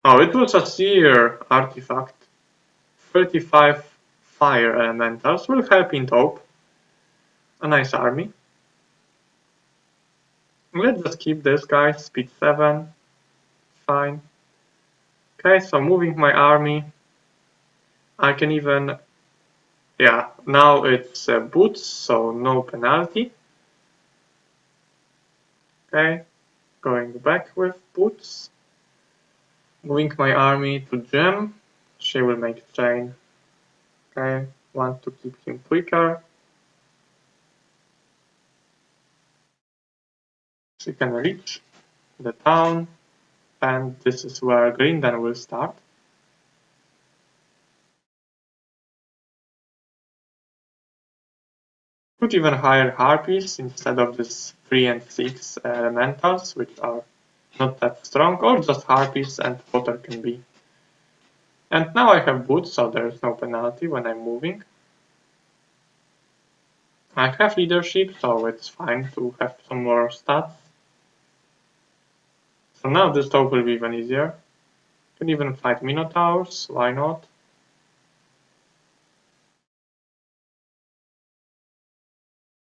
Oh, it was a seer artifact. 35 fire elementals will help in top. A nice army. Let's just keep this guy, speed 7. Fine. Okay, so moving my army. I can even, yeah, now it's boots, so no penalty. Okay, going back with boots. Moving my army to gem. She will make chain. Okay, want to keep him quicker. She can reach the town, and this is where Grindan will start. Could even hire harpies instead of this 3 and 6 elementals, which are not that strong, or just harpies and water can be. And now I have boots, so there's no penalty when I'm moving. I have leadership, so it's fine to have some more stats. So now this top will be even easier. Can even fight Minotaurs, why not?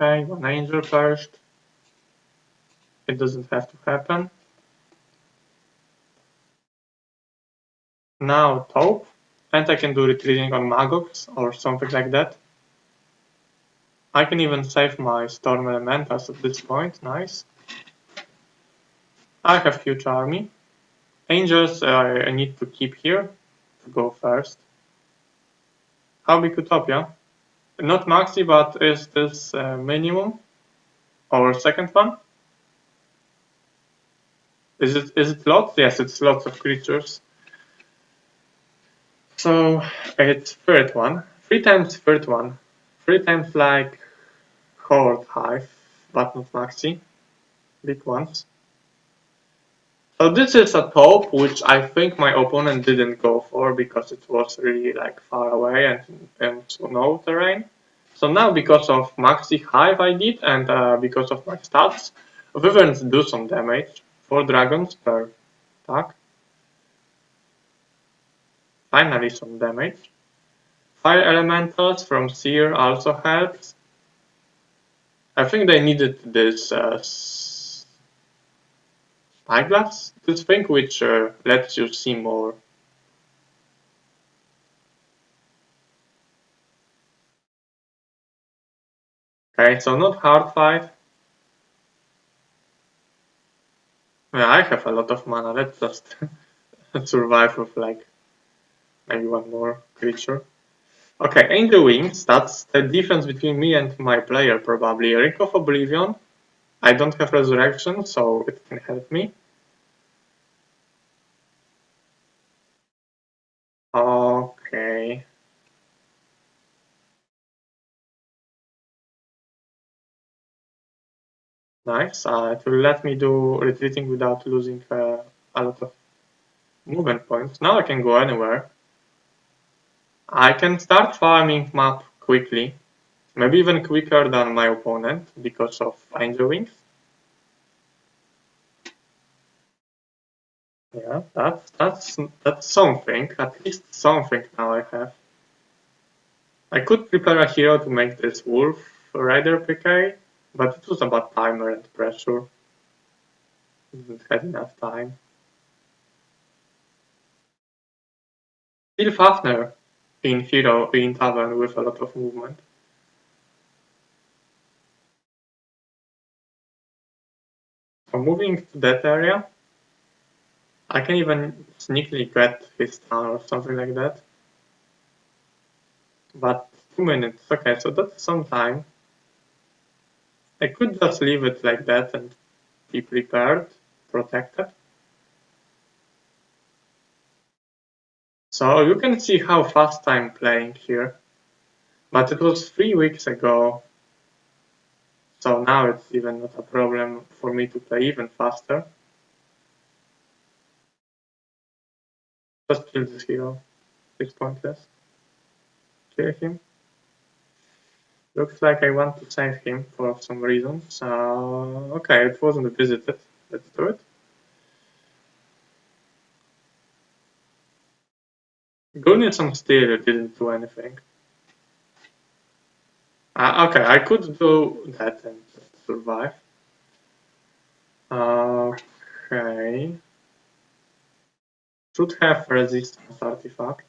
Okay, one angel first. It doesn't have to happen. Now taupe, and I can do retreating on Magox or something like that. I can even save my Storm Elementals at this point, nice. I have huge army. Angels I need to keep here to go first. How big Utopia? Not maxi, but is this minimum? Or second one? Is it lots? Yes, it's lots of creatures. So it's third one. 3 times third one. 3 times like Horde Hive, but not maxi. Big ones. So this is a taupe, which I think my opponent didn't go for because it was really like far away and snow terrain. So now because of Maxi Hive I did and because of my stats, Wyverns do some damage. 4 dragons per attack. Finally some damage. Fire Elementals from Seer also helps. I think they needed this Spyglass, this thing which lets you see more. Okay, so not hard fight. Yeah, I have a lot of mana, let's just survive with like maybe one more creature. Okay, Angel Wings, that's the difference between me and my player probably. Ring of Oblivion, I don't have Resurrection, so it can help me. Okay. Nice, it will let me do retreating without losing a lot of movement points. Now I can go anywhere. I can start farming map quickly, maybe even quicker than my opponent because of Angel Wings. Yeah, that's something. At least something now I have. I could prepare a hero to make this Wolf Rider PK, but it was about timer and pressure. Didn't have enough time. Still Fafner in hero in Tavern with a lot of movement. So moving to that area, I can even sneakily get his town or something like that. But 2 minutes, okay, so that's some time. I could just leave it like that and be prepared, protected. So you can see how fast I'm playing here. But it was 3 weeks ago, so now it's even not a problem for me to play even faster. Just kill this hero. It's pointless. Kill him. Looks like I want to save him for some reason. So, okay, it wasn't visited. Let's do it. Gulnitson still didn't do anything. Okay, I could do that and survive. Okay. Should have resistance artifact.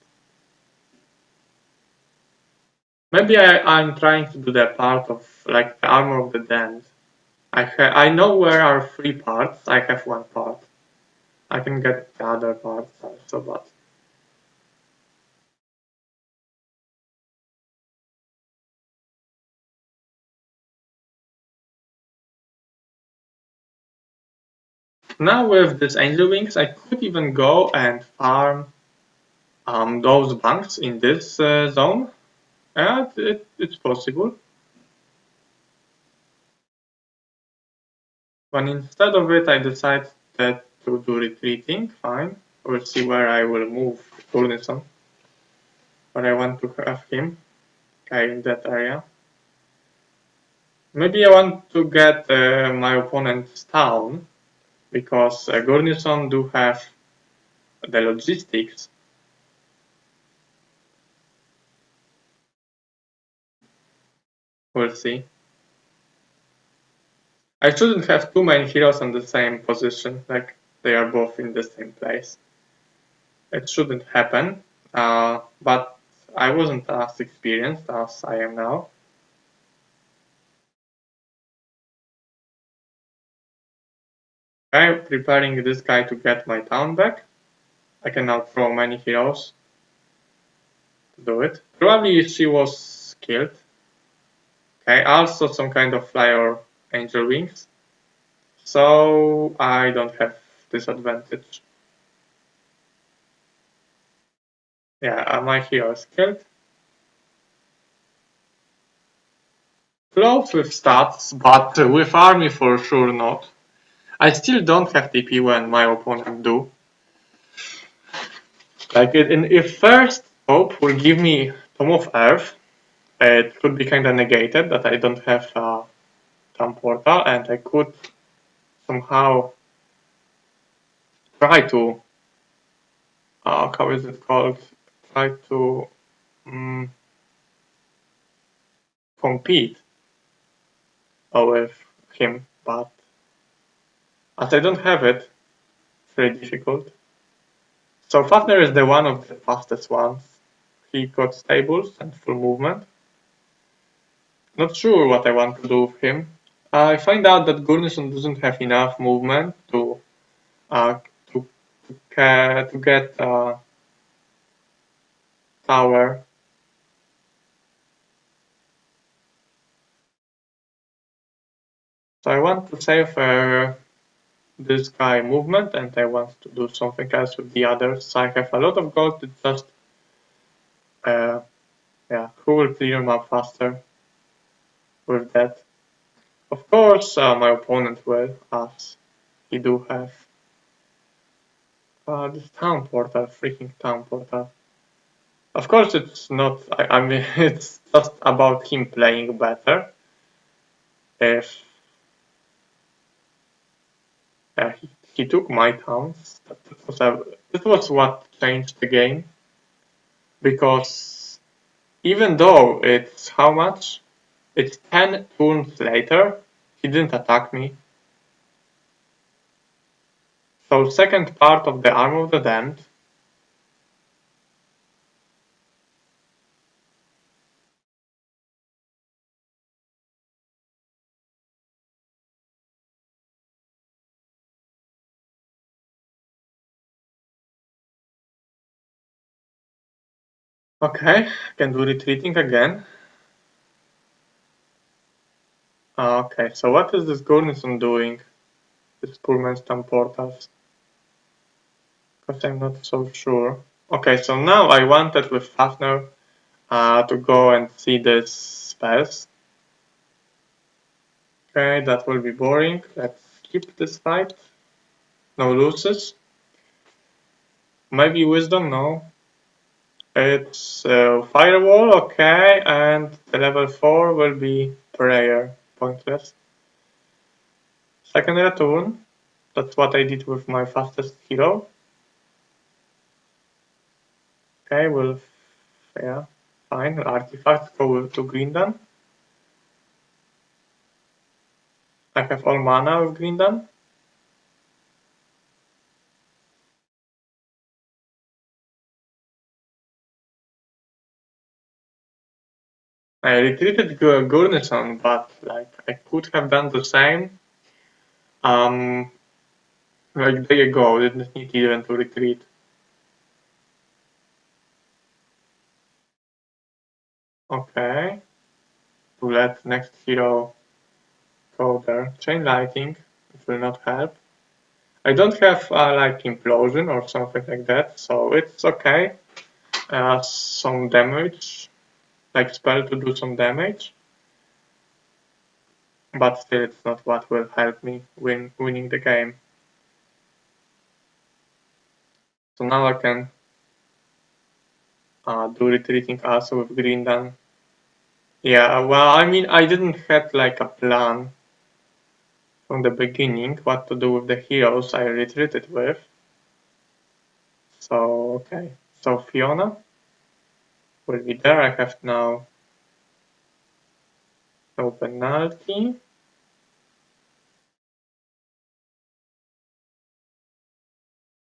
Maybe I'm trying to do the part of like the armor of the damned. I know where are 3 parts. I have 1 part. I can get the other parts also, but now with this Angel Wings, I could even go and farm those banks in this zone. And it's possible. But instead of it, I decided to do retreating. Fine. We'll see where I will move Turnison. But I want to have him. Okay, in that area. Maybe I want to get my opponent's town. because Gurnison do have the logistics. We'll see. I shouldn't have too many heroes on the same position, like they are both in the same place. It shouldn't happen, but I wasn't as experienced as I am now. I'm preparing this guy to get my town back. I can now throw many heroes to do it. Probably she was killed. Okay, also some kind of fly or angel wings. So I don't have disadvantage. Yeah, my hero is killed. Close with stats, but with army for sure not. I still don't have TP when my opponent do. Like if first hope will give me Tome of Earth, it could be kinda negated that I don't have Town Portal and I could somehow try to how is it called? Try to compete with him, but as I don't have it, it's very difficult. So Fafner is the one of the fastest ones. He got stables and full movement. Not sure what I want to do with him. I find out that Gurnison doesn't have enough movement to uh, to, to get tower. So I want to save this guy movement and I want to do something else with the others. So I have a lot of gold to just yeah, who will clear map faster with that? Of course, my opponent will, as he do have this town portal, freaking town portal. Of course, it's not. I mean, it's just about him playing better. If he took my towns, that was what changed the game. Because even though it's how much? It's 10 turns later, he didn't attack me. So second part of the Arm of the Damned. Okay, can do retreating again. Okay, so what is this Gurnison doing? This poor man's portals. Because I'm not so sure. Okay, so now I wanted with Fafner to go and see this spells. Okay, that will be boring. Let's skip this fight. No loses. Maybe wisdom, no. It's firewall, okay, and the level 4 will be prayer, pointless. Second return, that's what I did with my fastest hero. Okay, well, yeah, fine. Artifacts go to Grindan. I have all mana with Grindan. I retreated Gurnison, but like I could have done the same. Like there you go, didn't need even to retreat. Okay. To let next hero go there. Chain lightning, it will not help. I don't have like implosion or something like that, so it's okay. Some damage, like spell to do some damage, but still it's not what will help me winning the game. So now I can do retreating also with Grindan. Yeah, well, I mean, I didn't have like a plan from the beginning what to do with the heroes I retreated with. So, okay. So Fiona will be there. I have now no penalty.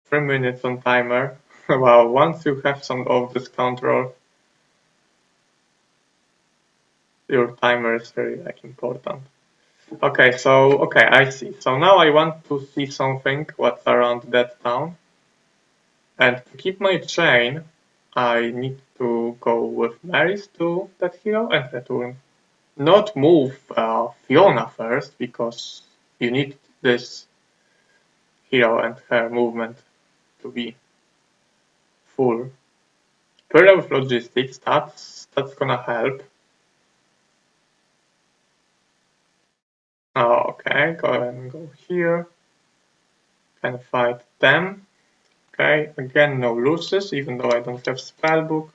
Three minutes on timer. Wow, once you have some of this control, your timer is very important. Okay, so I see. So now I want to see something what's around that town. And to keep my chain, I need to go with Maris to that hero and return. Not move Fiona first, because you need this hero and her movement to be full. Further with logistics, that's gonna help. Okay, go ahead and go here. Can fight them. Okay, again no losses, even though I don't have spellbook.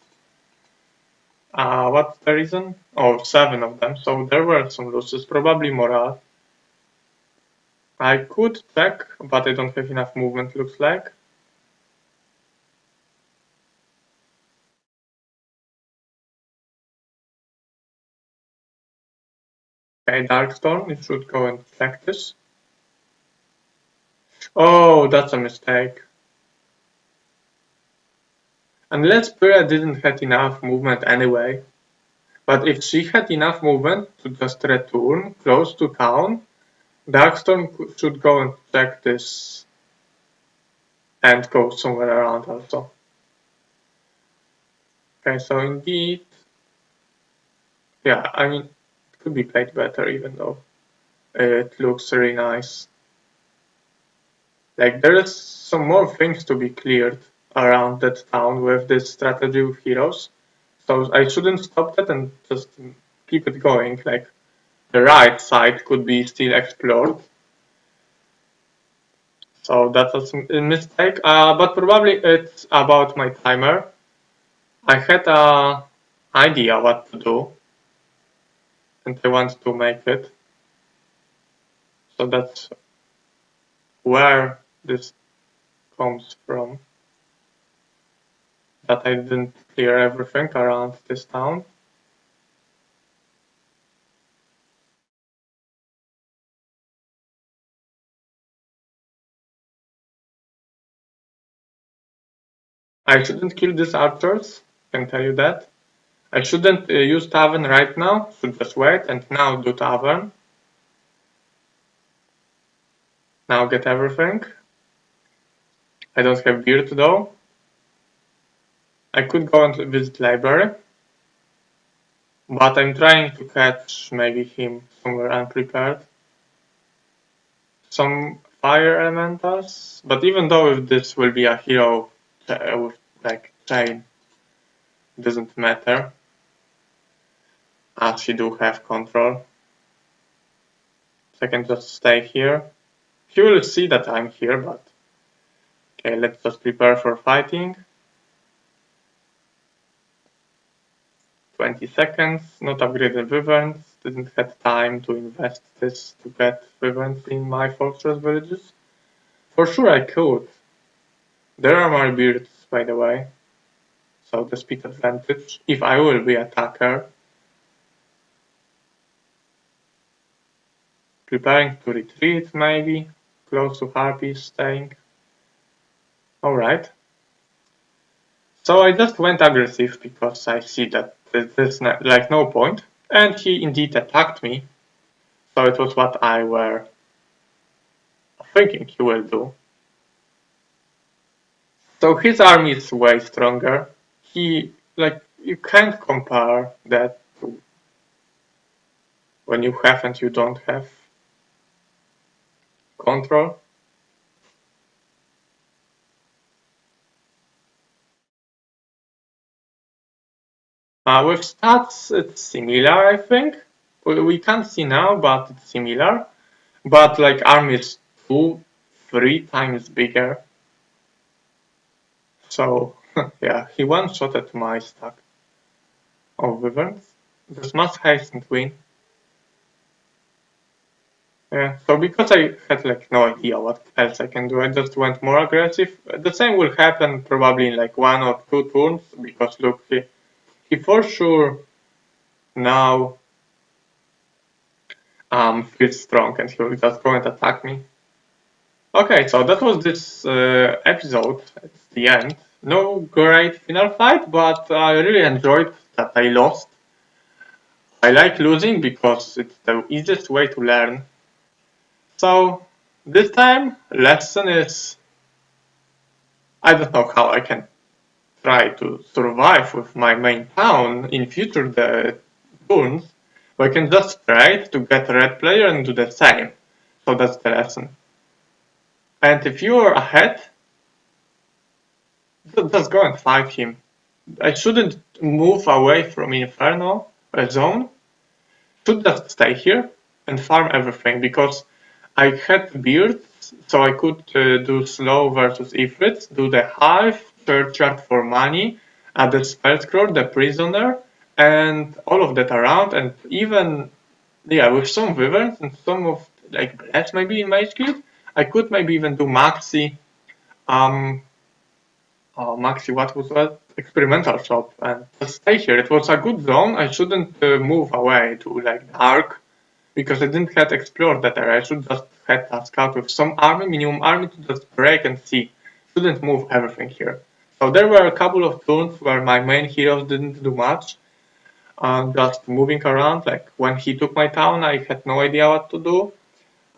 What's the reason? Oh, 7 of them, so there were some losses, probably morale. I could check, but I don't have enough movement, looks like. Okay, Darkstorm, you should go and check this. Oh, that's a mistake. Unless Pyrrha didn't have enough movement anyway. But if she had enough movement to just return close to town, Darkstorm should go and check this and go somewhere around also. Okay, so indeed, yeah, I mean, it could be played better even though it looks really nice. Like, there is some more things to be cleared around that town with this strategy of heroes. So I shouldn't stop that and just keep it going. Like, the right side could be still explored. So that was a mistake, but probably it's about my timer. I had an idea what to do, and I want to make it. So that's where this comes from. That I didn't clear everything around this town. I shouldn't kill these archers, I can tell you that. I shouldn't use Tavern right now, should just wait and now do Tavern. Now get everything. I don't have Beard though. I could go and visit library. But I'm trying to catch maybe him somewhere unprepared. Some fire elementals. But even though if this will be a hero with like chain, doesn't matter. As he do have control. So I can just stay here. He will see that I'm here, but okay, let's just prepare for fighting. 20 seconds, not upgraded wyverns. Didn't have time to invest this to get wyverns in my fortress villages. For sure I could. There are my beards, by the way. So the speed advantage, if I will be attacker. Preparing to retreat, maybe. Close to Harpies, staying. Alright. So I just went aggressive because I see that there's like no point. And he indeed attacked me. So it was what I were thinking he will do. So his army is way stronger. He, like, you can't compare that to when you have and you don't have control. With stats, it's similar, I think. We can't see now, but it's similar. But like army is 2-3 times bigger. So yeah, he one-shotted my stack of wyverns. Just must haste and win. Yeah, so because I had like no idea what else I can do, I just went more aggressive. The same will happen probably in like 1 or 2 turns because look, he for sure now feels strong and he will just go and attack me. Okay, so that was this episode. It's the end. No great final fight, but I really enjoyed that I lost. I like losing because it's the easiest way to learn. So this time, lesson is I don't know how I can try to survive with my main town in future the turns. But I can just try to get a red player and do the same. So that's the lesson. And if you are ahead, just go and fight him. I shouldn't move away from Inferno zone. Should just stay here and farm everything because I had beards, so I could do slow versus Ifrits, do the hive, churchyard for money, add the spell scroll, the prisoner, and all of that around, and even yeah, with some wyverns and some of like bless maybe in mage guild, I could maybe even do maxi. Um, Maxi, what was that? Experimental shop and just stay here. It was a good zone. I shouldn't move away to like dark because I didn't have explored that area. I should just have a scout with some army, minimum army to just break and see. Shouldn't move everything here. So there were a couple of turns where my main heroes didn't do much. Just moving around. Like when he took my town, I had no idea what to do.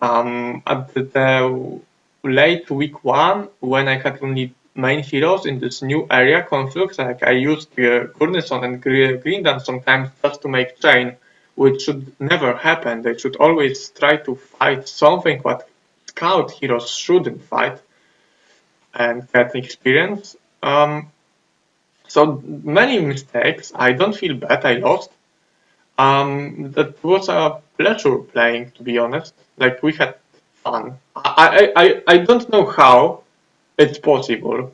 At the late week 1, when I had only main heroes in this new area, Conflux, like I used Gurnison and Grindan sometimes just to make chain, which should never happen. They should always try to fight something what scout heroes shouldn't fight and get experience. So many mistakes. I don't feel bad. I lost. That was a pleasure playing, to be honest. Like we had fun. I don't know how it's possible.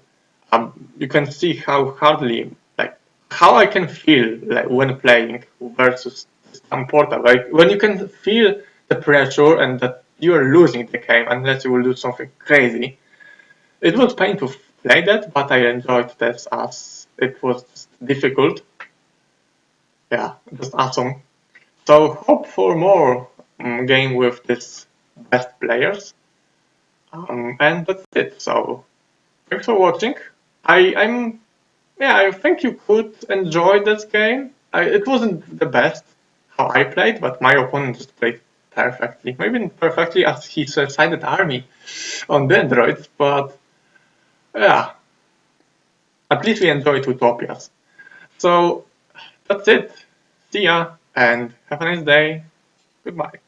You can see how hardly like how I can feel like when playing versus some portal. Like when you can feel the pressure and that you are losing the game unless you will do something crazy. It was painful to play that, but I enjoyed this as it was difficult. Yeah, just awesome. So hope for more game with this best players. And that's it. So thanks for watching. I'm yeah, I think you could enjoy this game. It wasn't the best how I played, but my opponent just played perfectly. Maybe not perfectly as his sided army on the androids, but yeah, at least we enjoyed Utopias. So that's it. See ya and have a nice day. Goodbye.